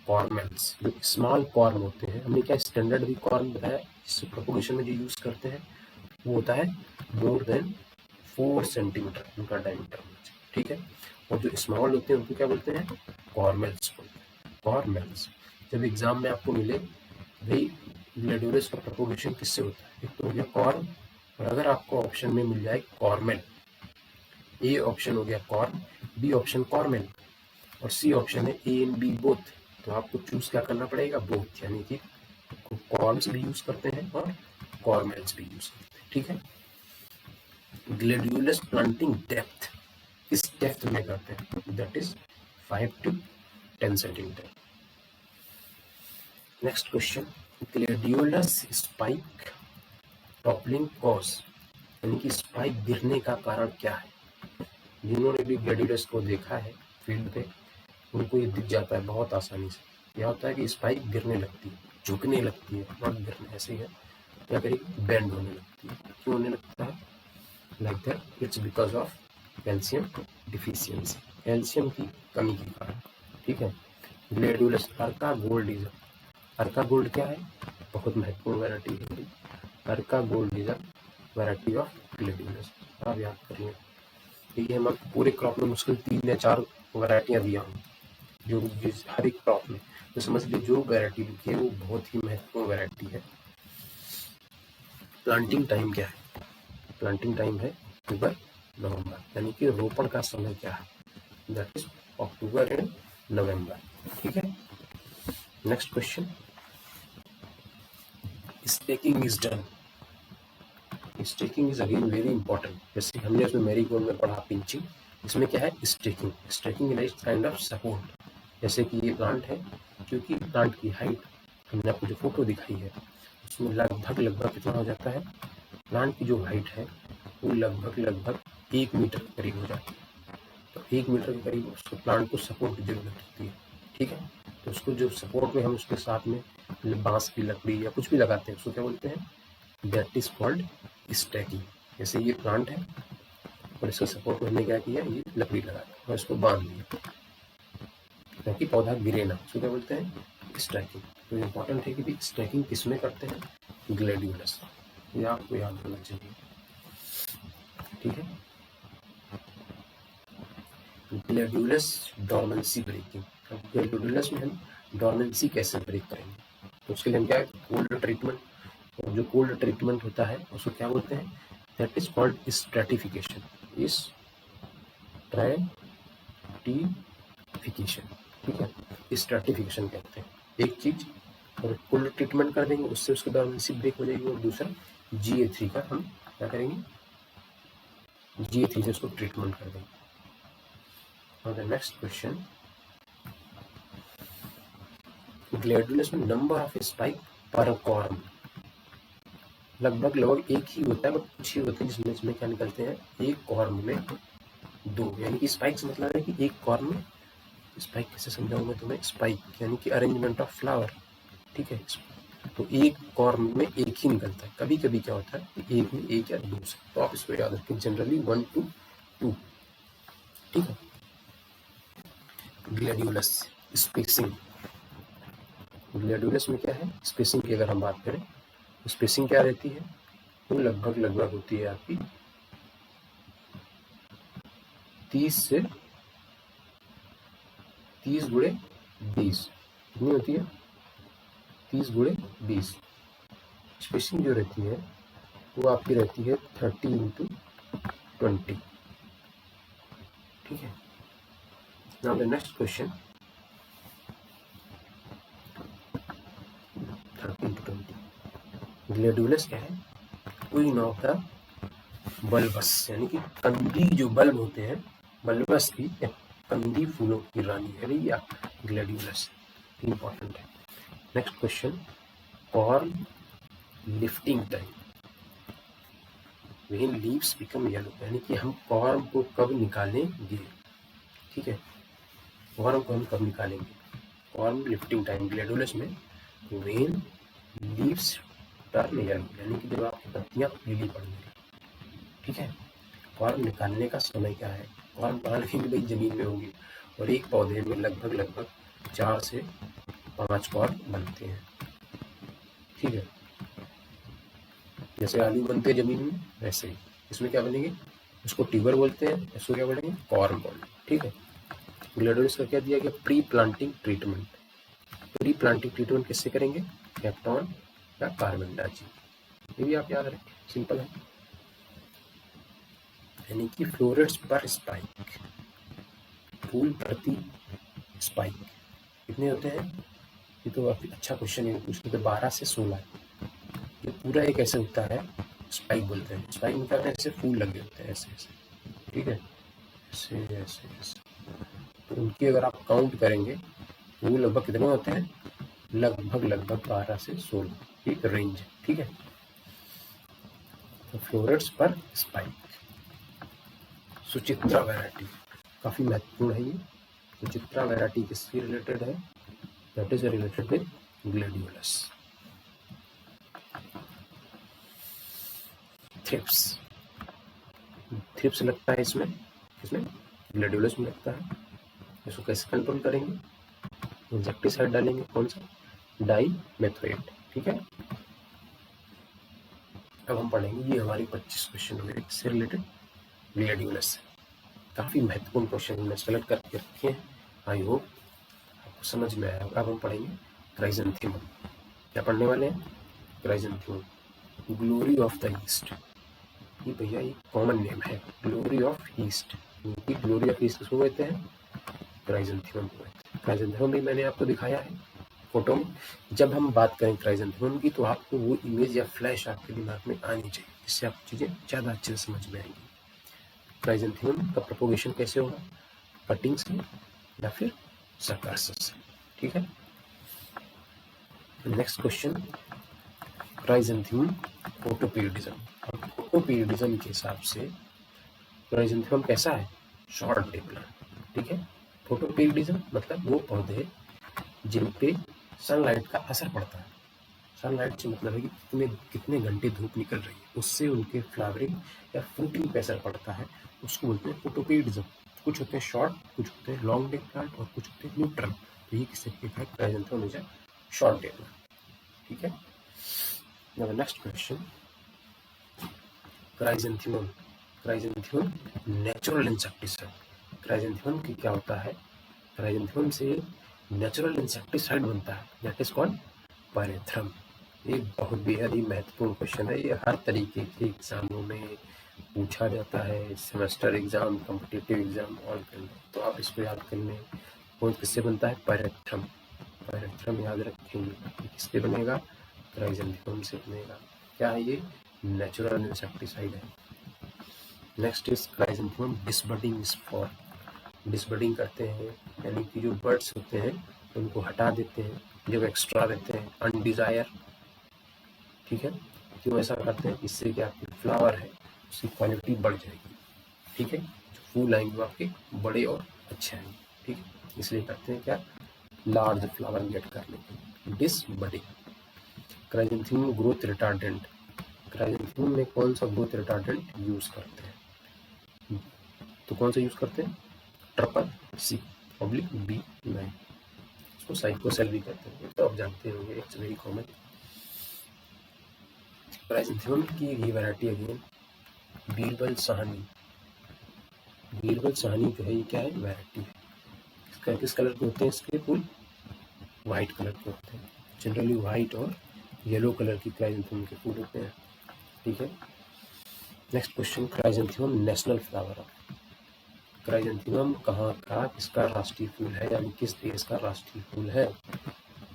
कॉर्मेल्स। जो स्मॉल कॉर्म होते हैं, हमने क्या स्टैंडर्ड भी कॉर्म बताया, इस प्रोपोगेशन में जो यूज करते हैं वो होता है मोर देन 4 सेंटीमीटर उनका डायमीटर होना चाहिए, ठीक है। और जो स्मॉल होते हैं उनको क्या बोलते हैं? कॉर्मेल्स बोलते हैं, कॉर्मेल्स। जब एग्जाम में आपको मिले भाई ग्लैडियोलस का प्रोपोगेशन किससे होता है, एक तो हो गया कॉर्म, और अगर आपको ऑप्शन में मिल जाए कॉर्मेल, ए ऑप्शन हो गया कॉर्म, बी ऑप्शन कॉर्मेल, और सी ऑप्शन है ए एंड बी बोथ, तो आपको चूज क्या करना पड़ेगा? बोथ, यानी कि कॉर्म्स भी यूज करते हैं और कॉर्मेल्स भी यूज करते हैं, ठीक है। ग्लैडियोलस प्लांटिंग डेप्थ किस डेप्थ में करते हैं? That is 5 to 10 centimetre. Next question, gladiolus spike toppling cause, यानी कि स्पाइक गिरने का कारण क्या है? जिन्होंने भी ग्लैडियोलस को देखा है फील्ड पे, उनको ये दिख जाता है बहुत आसानी से। क्या होता है कि स्पाइक गिरने लगती है, झुकने लगती है, नॉट गिरने ऐसे ही है, या फिर बेंड होने लगती है। क्यों होने लगता है like that? It's because of calcium deficiency, calcium की कमी के कारण, ठीक है। Gladiolus Arka gold is, Arka gold क्या है? बहुत महत्वपूर्ण वैरायटी है। Arka gold is a variety of gladiolus, आप याद करिए। ठीक है, मैं पूरे क्रॉप में मुश्किल 3 या 4 वैरायटियाँ दिया हूँ, जो जिस हर एक क्रॉप में, तो समझ लीजिए जो वैरायटी लिखी है वो बहुत ही महत्वपूर्ण वैरायटी है। प्लांटिंग टाइम क्या है? प्लांटिंग टाइम है अक्टूबर नवंबर, यानी कि रोपण का समय क्या है? That is October and November. ठीक है, next question, staking is done. Staking is again very important. जैसे हमने उसमें मैरीगोल्ड में पढ़ा पिंचिंग, इसमें क्या है staking. Staking is kind of support. जैसे कि ये प्लांट है, क्योंकि प्लांट की हाइट हमने आपको जो फोटो दिखाई है उसमें लगभग कितना हो जाता है, प्लांट की जो हाइट है वो लगभग 1 मीटर के करीब हो जाती है। तो 1 मीटर के करीब उसको प्लांट को सपोर्ट की जरूरत होती है। ठीक है, तो उसको जो सपोर्ट में हम उसके साथ में बांस की लकड़ी या कुछ भी लगाते हैं उसको क्या बोलते हैं, दैट इज कॉल्ड स्टैकिंग। जैसे ये प्लांट है और इसका सपोर्ट में हमने क्या किया, ये लकड़ी लगा दी और इसको बांध दिया ताकि पौधा गिरे ना, उसको क्या बोलते हैं स्टैकिंग। तो इम्पोर्टेंट है कि भी स्टैकिंग किस में करते हैं, ग्लैडियोलस, ये आपको याद होना चाहिए। ठीक है, ग्लैडियोलस डोर्मेंसी ब्रेकिंग। अब ग्लैडियोलस में हम डोर्मेंसी कैसे ब्रेक करेंगे, तो उसके लिए हम क्या है कोल्ड ट्रीटमेंट, और जो कोल्ड ट्रीटमेंट होता है उसको क्या बोलते हैं, that is called stratification. Stratification, ठीक है, स्ट्रैटिफिकेशन कहते हैं एक चीज, और कोल्ड ट्रीटमेंट कर देंगे उससे उसकी डोर्मेंसी ब्रेक हो जाएगी, और दूसरा GA3 का हम क्या करेंगे, GA3 से उसको ट्रीटमेंट कर देंगे। और द नेक्स्ट क्वेश्चन, ग्लैडियोलस में नंबर ऑफ स्पाइक पर कॉर्म लगभग एक ही होता है, बट कुछ ही होते हैं जिसमें क्या निकलते हैं, एक कॉर्म में 2, यानी कि स्पाइक्स मतलब है कि एक कॉर्म में, स्पाइक कैसे समझाऊं मैं तुम्हें, स्पाइक यानी कि अरेंजमेंट ऑफ फ्लावर। ठीक है, तो एक कॉर्म में एक ही निकलता है, कभी कभी क्या होता है कि एक में एक या दो से, तो आप इसको याद रखें, जनरली 1 to 2। ठीक है, ग्लैडियोलस स्पेसिंग, ग्लैडियोलस में क्या है स्पेसिंग की अगर हम बात करें, स्पेसिंग क्या रहती है, वो लगभग होती है आपकी 30 से 30 गुणे 20, कितनी होती है 30 गुणे 20। स्पेसिंग जो रहती है वो आपकी रहती है 30x20। ठीक है, now the next question, 30x20, gladiolus क्या है, क्वीन ऑफ द बल्बस, यानी कि कंदी जो बल्ब होते हैं, बल्बस की कंदी फूलों की रानी है भैया ग्लैडियोलस, इंपॉर्टेंट है। Next question, corn lifting time, when leaves become yellow, यानी कि हम कॉर्न को कब निकालेंगे। ठीक है, कॉर्न को हम कब निकालेंगे, कॉर्न लिफ्टिंग टाइम ग्लैडियोलस में व्हेन लीव्स टर्न येलो, यानी कि जब आपकी पत्तियां पीली पड़ने लगी। ठीक है, कॉर्न निकालने का समय क्या है, कॉर्न कहाँ लगेंगे भाई, जमीन में होंगे, और एक पौधे में लगभग 4 से 5 कॉर्न बनते हैं। ठीक है, जैसे आलू बनते हैं जमीन में, वैसे ही इसमें क्या बनेंगे, इसको ट्यूबर बोलते हैं, इसको क्या बोलेंगे कॉर्न बोलेंगे। ठीक है, ग्लैडियोलस का क्या दिया गया, pre planting treatment. Pre planting treatment किससे करेंगे, कैप्टॉन या कार्बन डाइऑक्साइड, ये भी आप याद रखें, सिंपल है। यानी कि फ्लोरेट्स पर स्पाइक, फूल प्रति स्पाइक कितने होते हैं, ये तो काफी अच्छा क्वेश्चन है, उसमें तो 12 से 16 है। ये पूरा एक ऐसे होता है, स्पाइक बोलते हैं, स्पाइक में क्या होता है, ऐसे फूल लगे होते हैं ऐसे ऐसे। ठीक है, ऐसे ऐसे ऐसे, तो उनकी अगर आप काउंट करेंगे तो वो लगभग कितने होते हैं, लगभग 12 से 16 एक रेंज है। ठीक है, तो फ्लोरेट्स पर स्पाइक, सुचित्रा वैरायटी काफी महत्वपूर्ण है ये। सुचित्रा वैरायटी किससे रिलेटेड है, that is related with gladiolus. Thrips, thrips लगता है इसमें, किसमें, ग्लैडियोलस में लगता है। इसको कैसे कंट्रोल करेंगे, इंसेक्टिसाइड डालेंगे, कौन सा, डाइमेथोएट। ठीक है, अब हम पढ़ेंगे, ये हमारी 25 क्वेश्चन हो गए इससे रिलेटेड, ग्लैडियोलस से। काफी महत्वपूर्ण क्वेश्चन हमने सेलेक्ट करके रखे हैं, आई होप आपको समझ में आया। अब हम पढ़ेंगे क्राइजेंथेमम। क्या पढ़ने वाले हैं, chrysanthemum, glory of the east. ये भैया ये कॉमन नेम है, glory of east. Glory of east किसको कहते हैं, क्राइजेंथेमम। क्राइजेंथेमम भी मैंने आपको दिखाया है फोटो में। जब हम बात करें क्राइजेंथेमम की तो आपको वो इमेज या फ्लैश आपके दिमाग में आनी चाहिए, जिससे आपको चीज़ें ज़्यादा अच्छे से समझ में आएंगी। क्राइजेंथेमम का प्रोपोगेशन कैसे होगा, कटिंग से या फिर सरकार्सस से, ठीक है। Next question, chrysanthemum photoperiodism. अब फोटोपीरियडिज्म के हिसाब से क्राइजेंथेमम कैसा है, शॉर्ट डे प्लांट, ठीक है। फोटोपीरियडिज्म मतलब वो पौधे जिन पे सनलाइट का असर पड़ता है। सनलाइट से मतलब है कि कितने घंटे धूप निकल रही है, उससे उनके फ्लावरिंग या फ्रूटिंग पे असर पड़ता है, उसको बोलते हैं फोटोपीरियडिज्म। कुछ होते हैं शॉर्ट, कुछ होते हैं लॉन्ग डे प्लांट और कुछ होते हैं न्यूट्रल। तो ये किससे है, chrysanthemum is a short day plant, ठीक है। Now next question, chrysanthemum. Chrysanthemum natural insecticide. Chrysanthemum की क्या होता है, क्राइजेंथेमम से नेचुरल इंसेक्टिसाइड बनता है, दैट इज कॉल्ड पायरेथ्रम। ये बहुत बेहद ही महत्वपूर्ण क्वेश्चन है, ये हर तरीके के एग्जामों में पूछा जाता है, semester exam, competitive exam, all के अंदर। तो आप इसको याद कर लें, कौन किससे बनता है, पायरेथ्रम। पायरेथ्रम याद रखेंगे, किससे बनेगा, क्राइजेंथेमम से बनेगा। क्या है ये, नेचुरल इंसेक्टिसाइड है। Next is chrysanthemum disbudding spore. Disbudding करते हैं यानी कि जो बर्ड्स होते हैं उनको हटा देते हैं, जो एक्स्ट्रा रहते हैं अनडिजायर, ठीक है। क्यों ऐसा करते हैं, इससे कि आपके फ्लावर है उसकी क्वालिटी बढ़ जाएगी, ठीक है। जो फूल आएंगे वो आपके बड़े और अच्छे आएंगे, ठीक है। इसलिए करते हैं क्या, लार्ज फ्लावर गेट करने के। Disbudding. Chrysanthemum growth retardant. Chrysanthemum में कौन सा ग्रोथ रिटार्डेंट यूज करते हैं, तो कौन सा यूज करते हैं, ट्रिपल सी पब्लिक B9, इसको साइकोसेल भी कहते हैं, तो आप जानते होंगे, इट्स वेरी कॉमन। क्राइजेंथेमम की ये वैरायटी अगेन बीरबल साहनी। बीरबल साहनी जो है ये क्या है, वैरायटी है। इसका किस कलर के होते हैं, इसके फूल वाइट कलर के होते हैं, जनरली वाइट और येलो कलर की क्राइजेंथेमम के फूल होते हैं, ठीक है। Next question, chrysanthemum national flower of. Chrysanthemum कहाँ का किसका राष्ट्रीय फूल है, यानी किस देश का राष्ट्रीय फूल है,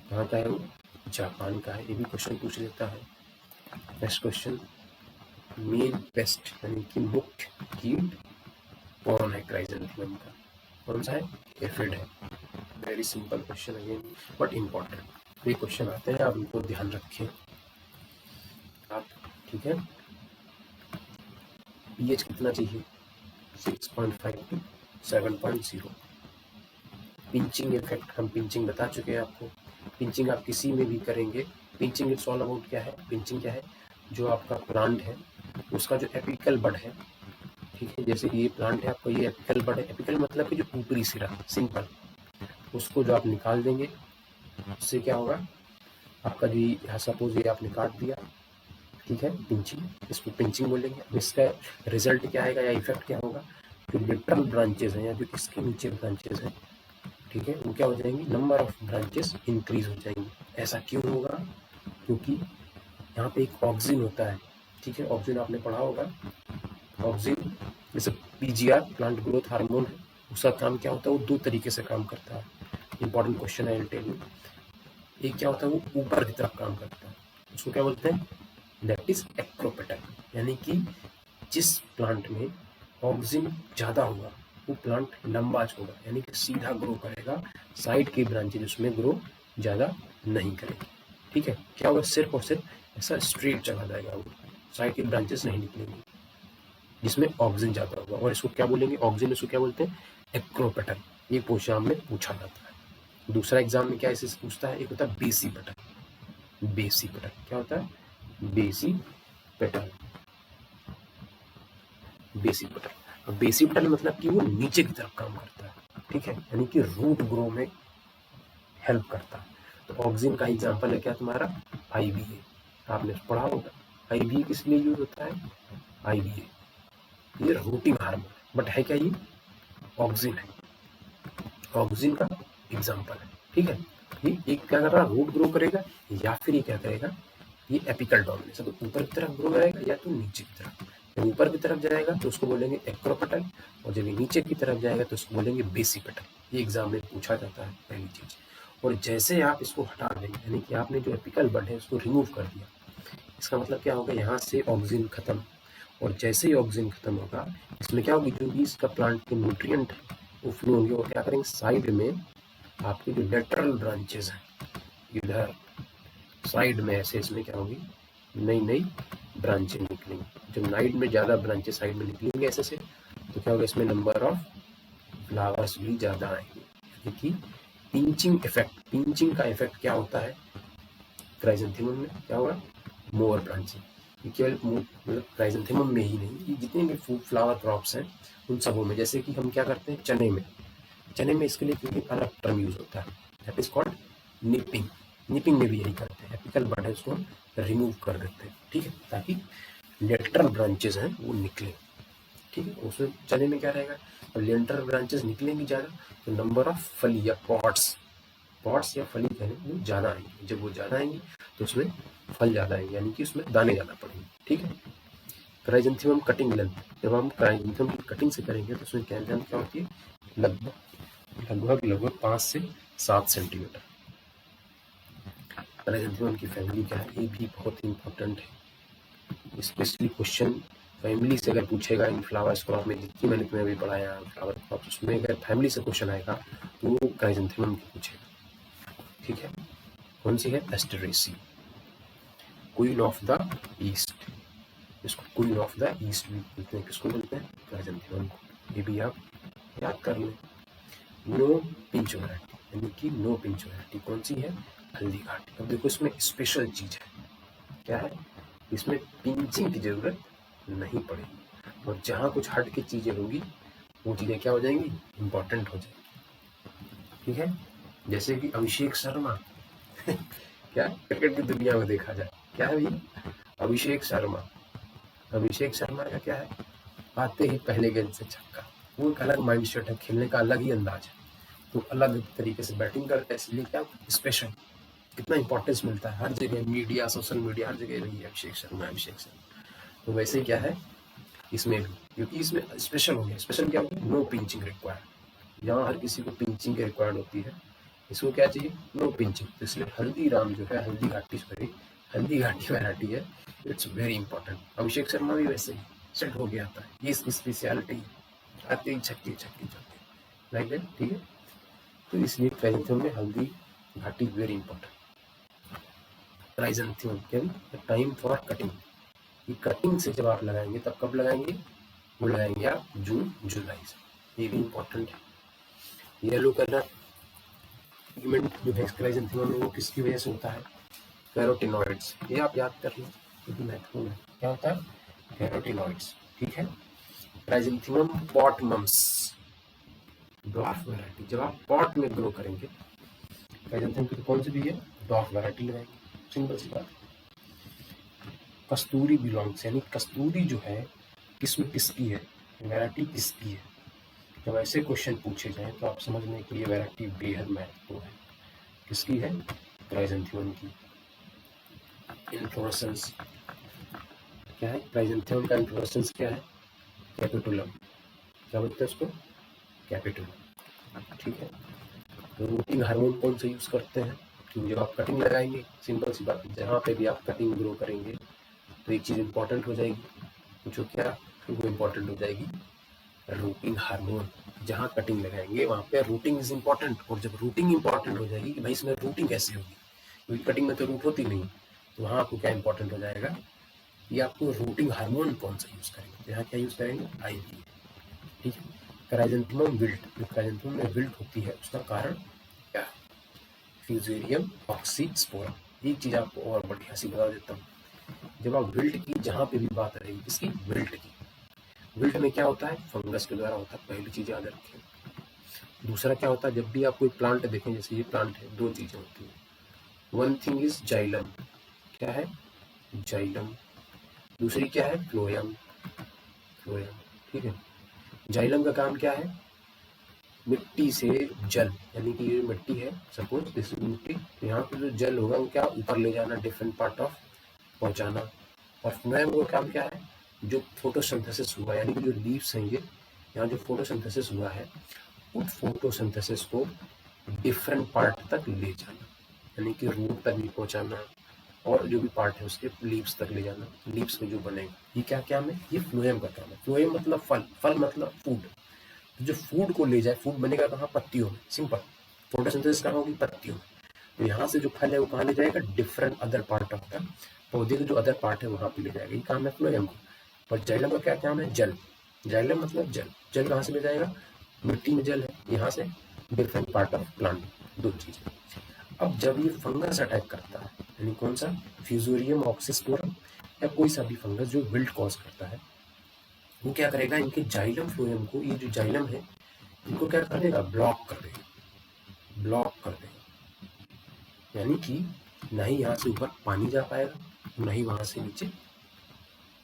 कहाँ का है वो, जापान का है। ये भी क्वेश्चन पूछ लेता है। नेक्स्ट क्वेश्चन, मेन पेस्ट यानी कि मुख्य कीट कौन है क्राइजेंथेमम का, कौन सा है, एफिड है। Very simple question again but important. ये क्वेश्चन आते हैं, आप इनको ध्यान रखें आप, ठीक है। पीएच कितना चाहिए, 6.5 to 7.0। पिंचिंग इफेक्ट, हम पिंचिंग बता चुके हैं आपको। पिंचिंग आप किसी में भी करेंगे, पिंचिंग इट्स ऑल अबाउट क्या है, पिंचिंग क्या है, जो आपका प्लांट है उसका जो एपिकल बड है, ठीक है। जैसे ये प्लांट है आपका, ये एपिकल बड है, एपिकल मतलब कि जो ऊपरी सिरा, सिंपल, उसको जो आप निकाल देंगे उससे क्या होगा, आपका जो यहाँ सपोज ये आपने काट दिया, ठीक है, पिंचिंग, इसको पिंचिंग बोलेंगे। अब इसका रिजल्ट क्या आएगा या इफेक्ट क्या होगा, जो लिटरल ब्रांचेस हैं या जो इसके नीचे ब्रांचेस हैं, ठीक है, वो क्या हो जाएंगी, नंबर ऑफ ब्रांचेस इंक्रीज हो जाएंगी। ऐसा क्यों होगा, क्योंकि यहाँ पे एक ऑक्सिन होता है, ठीक है। ऑक्सिन आपने पढ़ा होगा, ऑक्सिन जैसे PGR प्लांट ग्रोथ हार्मोन है, उसका काम क्या होता है, वो दो तरीके से काम करता है। इंपॉर्टेंट क्वेश्चन है, टेल यू। एक क्या होता है, वो ऊपर की तरफ काम करता है, उसको क्या बोलते हैं, दैट इज एक्रोपेटल, यानी कि जिस प्लांट में ऑक्सिन ज़्यादा होगा वो प्लांट लंबा होगा, यानी कि सीधा ग्रो करेगा, साइड की ब्रांचेज उसमें ग्रो ज़्यादा नहीं करेगी, ठीक है। क्या होगा, सिर्फ और सिर्फ ऐसा स्ट्रेट चला जाएगा, वो साइड की ब्रांचेस नहीं निकलेंगी जिसमें ऑक्सिजन ज़्यादा होगा। और इसको क्या बोलेंगे, ऑक्सिजन इसको क्या बोलते हैं, एक्रोपेटल। ये क्वेश्चन में पूछा जाता है। दूसरा एग्जाम में क्या इसे पूछता है, एक होता है बेसी पेटल। बेसी पेटल क्या होता है, बेसी पेटल, बेसी पेटल। अब बेसी पेटल मतलब कि वो नीचे की तरफ काम करता है, ठीक है, यानी कि रूट ग्रो में हेल्प करता है। तो ऑक्सिजन का एग्जांपल है क्या तुम्हारा, IBA, आपने पढ़ा होगा। IBA किस लिए यूज होता है, IBA ये रूटिंग हार्मोन, बट है क्या, ये ऑक्सिजन है, ऑक्सिजन का एग्जांपल है, ठीक है। ये एक क्या कर रहा है, रूट ग्रो करेगा, या फिर ये क्या करेगा, ये एपिकल डोमिनेंस, तो ऊपर की तरफ ग्रो करेगा या तो नीचे की तरफ। जब ऊपर की तरफ जाएगा तो उसको बोलेंगे एक्रोपेटल, और जब ये नीचे की तरफ जाएगा तो उसको बोलेंगे बेसी पेटल। ये एग्जाम में पूछा जाता है पहली चीज। और जैसे आप इसको हटा देंगे, यानी कि आपने जो एपिकल बड है उसको रिमूव कर दिया, इसका मतलब क्या होगा, यहाँ से ऑक्सीजन खत्म। और जैसे ही ऑक्सीजन खत्म होगा, इसमें क्या होगी, जो भी इसका प्लांट के न्यूट्रिएंट वो फ्लो होंगे और क्या करेंगे, साइड में आपके जो लेटरल ब्रांचेस हैं, इधर साइड में ऐसे इसमें क्या होगी, नई नई ब्रांचें निकलेंगी। जब नाइट में ज़्यादा ब्रांचें साइड में निकलेंगे ऐसे से, तो क्या होगा, इसमें नंबर ऑफ फ्लावर्स भी ज़्यादा आएंगे। यानी कि पिंचिंग इफेक्ट, पिंचिंग का इफेक्ट क्या होता है, क्राइजेंथेमम में क्या होगा, मोर ब्रांचिंग। ये केवल मतलब क्राइजेंथेमम में ही नहीं, ये जितने भी फ्लावर क्रॉप्स हैं उन सबों में। जैसे कि हम क्या करते हैं चने में इसके लिए क्योंकि अलग टर्म यूज होता है, that is called nipping. Nipping में भी यही करते हैं, एपिकल बड है उसको रिमूव कर देते हैं, ठीक है, ताकि लेटरल ब्रांचेस हैं वो निकले, ठीक है। उसमें चने में क्या रहेगा, अब लेटरल ब्रांचेस निकलेंगी ज़्यादा, तो नंबर ऑफ फली या पॉट्स या फली कहें वो ज़्यादा आएंगी। जब वो ज़्यादा आएंगी तो उसमें फल ज़्यादा आएंगे, यानी कि उसमें दाने ज़्यादा पड़ेंगे, ठीक है। क्राइजेंथेमम कटिंग लेंथ, जब हम क्राइजेंथेमम की कटिंग से करेंगे तो उसमें क्या लेंथ क्या होती है, लगभग 5 से 7 सेंटीमीटर। क्राइजेंथेमम की फैमिली क्या है, ये भी बहुत ही इंपॉर्टेंट है। स्पेशली क्वेश्चन फैमिली से अगर पूछेगा इन फ्लावर्स क्रॉप में, जितनी मैंने तुम्हें अभी पढ़ाया फ्लावर क्रॉप, उसमें अगर फैमिली से क्वेश्चन आएगा तो वो क्राइजेंथेमम की पूछेगा, ठीक है। कौन सी है, Asteraceae, queen of the east, इसको क्वीन ऑफ द ईस्ट भी बोलते हैं। किसको बोलते हैं, क्राइजेंथेमम को। ये भी आप याद कर लें। नो पिंच वैरायटी, यानी कि नो पिंच वैरायटी कौन सी है, हल्दी घाटी। अब देखो इसमें स्पेशल चीज है, क्या है, इसमें पिंचिंग की जरूरत नहीं पड़ेगी, और जहाँ कुछ हट की चीजें होंगी वो चीजें क्या हो जाएंगी, इंपॉर्टेंट हो जाएंगी, ठीक है। जैसे कि अभिषेक शर्मा क्या क्रिकेट की दुनिया में देखा जाए, क्या है भैया, अभिषेक शर्मा का क्या है, आते ही पहले गेंद से छक्का। वो एक अलग माइंड सेट है, खेलने का अलग ही अंदाज है, तो अलग तरीके से बैटिंग करते हैं, इसलिए क्या स्पेशल, कितना इंपॉर्टेंस मिलता है हर जगह, मीडिया, सोशल मीडिया, हर जगह रही है अभिषेक शर्मा। तो वैसे क्या है इसमें भी, क्योंकि इसमें स्पेशल हो गया, स्पेशल क्या हो गया, नो पिंचिंग रिक्वायर्ड। जहाँ हर किसी को पिंचिंग रिक्वायर्ड होती है, इसको क्या चाहिए, नो पिंचिंग। तो इसलिए हल्दीराम जो है, हल्दी घाटी वैरायटी है, it's very important. Abhishek Sharma भी वैसे ही सेट हो गया था, ये इसकी स्पेशलिटी आते ही छक्के लाइक दैट, ठीक है। तो इसलिए क्राइजेंथेमम में Haldi Ghati very important. Chrysanthemum क्या, टाइम फॉर कटिंग, ये कटिंग से जब आप लगाएंगे तब कब लगाएंगे, वो लगाएंगे आप जून जुलाई से, ये भी इंपॉर्टेंट है। येलो कलर पिगमेंट जो है क्राइजेंथेमम में, वो किसकी वजह से होता है, कैरोटिनॉइड्स, ये आप याद कर लो, ये भी महत्वपूर्ण है। क्या होता है, कैरोटिनॉइड्स, ठीक है। Chrysanthemum pot mums, dwarf variety, जब आप पॉट में ग्रो करेंगे क्राइजेंथेमम की, तो कौन सी भी है, ड्वार्फ वैरायटी लगाएंगे, सिंपल सी बात। कस्तूरी बिलोंग्स, यानी कस्तूरी जो है किस्म किसकी है, वैरायटी किसकी है। जब ऐसे क्वेश्चन पूछे जाएं तो आप समझने के लिए वैरायटी बेहद महत्वपूर्ण है, किसकी है, क्राइजेंथेमम की। इन्फ्लोरेसेंस क्या है, क्राइजेंथेमम का इन्फ्लोरेसेंस क्या है, कैपिटुलम, क्या बोलते हैं उसको, कैपिटुलम, ठीक है। तो रूटिंग हार्मोन कौन सा यूज करते हैं, क्योंकि जब आप कटिंग लगाएंगे, सिंपल सी बात, जहाँ पे भी आप कटिंग ग्रो करेंगे तो एक चीज इंपॉर्टेंट हो जाएगी, जो क्या, वो इंपॉर्टेंट हो जाएगी रूटिंग हार्मोन। जहाँ कटिंग लगाएंगे वहाँ पे रूटिंग इज इंपॉर्टेंट, और जब रूटिंग इंपॉर्टेंट हो जाएगी कि भाई इसमें रूटिंग कैसे होगी, क्योंकि कटिंग में तो रूट होती नहीं, तो वहाँ आपको क्या इंपॉर्टेंट हो जाएगा, कि आपको रूटिंग हार्मोन कौन सा यूज करेंगे, तो यहाँ क्या यूज करेंगे, आईवी, ठीक है। क्राइजेंथेमम विल्ट, जो क्राइजेंथेमम में विल्ट होती है उसका कारण क्या है, फ्यूजेरियम ऑक्सीस्पोरम। एक चीज आपको और बढ़िया सी बता देता हूँ, जब आप विल्ट की जहाँ पे भी बात रहेगी, किसकी, विल्ट की, विल्ट में क्या होता है, फंगस के द्वारा होता है, पहली चीज याद रखें। दूसरा क्या होता है, जब भी आप कोई प्लांट देखें, जैसे ये प्लांट है, दो चीजें होती हैं, वन थिंग इज जाइलम, क्या है, जाइलम। दूसरी क्या है, फ्लोयम, ठीक है। जाइलम का काम क्या है, मिट्टी से जल, यानी कि ये मिट्टी है, सपोज दिस इज मिट्टी, तो यहाँ पे जो जल होगा वो क्या ऊपर ले जाना, डिफरेंट पार्ट ऑफ पहुंचाना। और फ्लोएम का काम क्या है, जो फोटोसिंथेसिस हुआ, यानी कि जो लीव्स हैं ये, यहाँ जो फोटोसिंथेसिस हुआ है उस फोटोसिंथेसिस को डिफरेंट पार्ट तक ले जाना, यानी कि रूट तक भी पहुंचाना और जो भी पार्ट है उसके लीव्स तक ले जाना, लीव्स में जो बनेगा। ये क्या काम है? ये फ्लोएम का काम है। फ्लोएम मतलब फल, फल मतलब फूड। तो जो फूड को ले जाए, फूड बनेगा कहाँ? पत्तियों में। सिंपल, फोटोसिंथेसिस कहाँ होगी? पत्तियों में। तो यहाँ से जो फल है वो कहाँ ले जाएगा? Different other part of the पौधे के जो अदर पार्ट है वहाँ पे ले जाएगा। ये काम है फ्लोएम का। और जाइलम का क्या काम है? जल। जाइलम मतलब जल। जल कहाँ से ले जाएगा? मिट्टी में जल है, यहाँ से डिफरेंट पार्ट ऑफ प्लांट, दो चीजें। अब जब ये फंगस अटैक करता है, यानी कौन सा? फ्यूजोरियम ऑक्सीस्पोरम या कोई सा भी फंगस जो विल्ट कॉज करता है, वो क्या करेगा? इनके जाइलम फ्लोएम को, ये जो जाइलम है इनको क्या कर देगा? ब्लॉक कर देगा। ब्लॉक कर देगा, यानी कि ना ही यहाँ से ऊपर पानी जा पाएगा, ना ही वहां से नीचे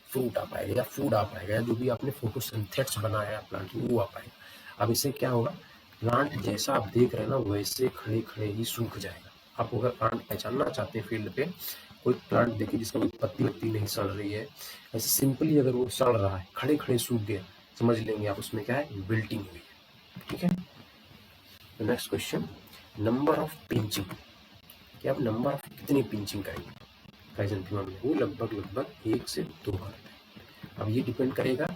फ्रूट आ पाएगा या फूड आ पाएगा, या जो भी आपने फोटोसिंथेटिक्स बनाया है प्लांट में वो आ पाएगा। अब इससे क्या होगा? प्लांट जैसा आप देख रहे हैं ना वैसे खड़े खड़े ही सूख जाएगा। आप अगर प्लांट पहचानना चाहते हैं फील्ड पे, कोई प्लांट देखिए जिसका कोई पत्ती वत्ती नहीं सड़ रही है, ऐसे सिंपली अगर वो सड़ रहा है, खड़े खड़े सूख गया, समझ लेंगे आप उसमें क्या है? विल्टिंग हुई है। ठीक है। Next question, number of pinching. कि आप नंबर ऑफ कितनी पिंचिंग करेंगे क्राइसेंथेमम में? वो लगभग 1 से 2 बार। अब ये डिपेंड करेगा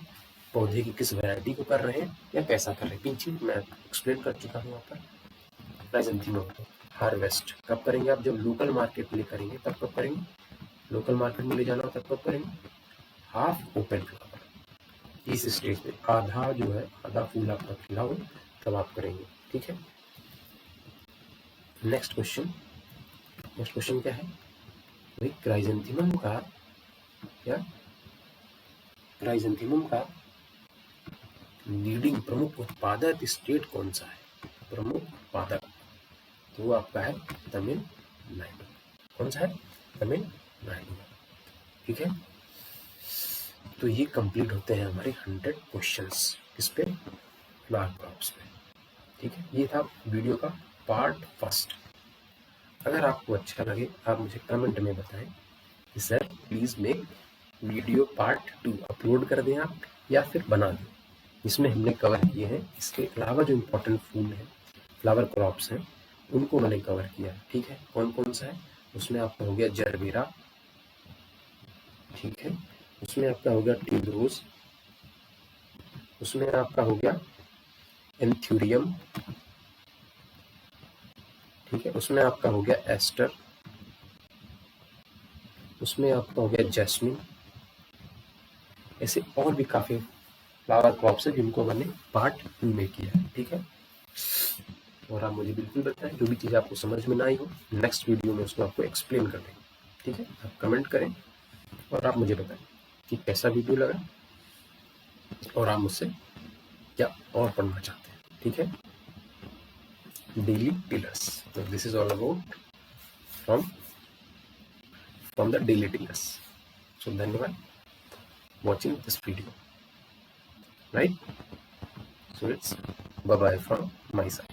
पौधे की किस वैरायटी को कर रहे हैं या कैसा कर रहे हैं। पिंचिंग मैं एक्सप्लेन कर चुका हूँ यहाँ पर। क्राइसेंथेमम को हार्वेस्ट कब करेंगे आप? जब लोकल मार्केट में करेंगे तब कब करेंगे? लोकल मार्केट में ले जाना हो तब कब करेंगे? हाफ ओपन फ्लावर, इस स्टेज पे आधा जो है, आधा फूल आपका खिला हो तब आप करेंगे। ठीक है। नेक्स्ट क्वेश्चन क्या है भाई? क्राइसेंथेमम का क्या? क्राइसेंथेमम का लीडिंग प्रमुख उत्पादक स्टेट कौन सा है? प्रमुख उत्पादक तो वो आपका है तमिलनाडु। कौन सा है? तमिलनाडु। ठीक है। तो ये कंप्लीट होते हैं हमारे 100 क्वेश्चंस किस पे? फ्लावर क्रॉप्स पे। ठीक है। ये था वीडियो का पार्ट फर्स्ट। अगर आपको अच्छा लगे आप मुझे कमेंट में बताएं कि sir please make video part 2 upload कर दें आप, या फिर बना दें जिसमें हमने कवर किए हैं। इसके अलावा जो इम्पोर्टेंट फूल हैं, फ्लावर क्रॉप्स हैं, उनको मैंने कवर किया है। ठीक है। कौन कौन सा है? उसमें आपका हो गया जरबेरा, ठीक है, उसमें आपका हो गया ट्यूबरोज, उसमें आपका हो गया एंथ्यूरियम, ठीक है, उसमें आपका हो गया एस्टर, उसमें आपका हो गया जैस्मिन। ऐसे और भी काफी फ्लावर क्रॉप्स है जिनको मैंने पार्ट 2 में किया है। ठीक है। और आप मुझे बिल्कुल बताएं जो भी चीज़ आपको समझ में ना आई हो, नेक्स्ट वीडियो में उसको आपको एक्सप्लेन कर देंगे। ठीक है। आप कमेंट करें और आप मुझे बताएं कि कैसा वीडियो लगा और आप मुझसे क्या और पढ़ना चाहते हैं। ठीक है। डेली टिलर्स, तो this is all about from the daily tillers. So धन्यवाद watching this video, right? So it's bye bye from my side.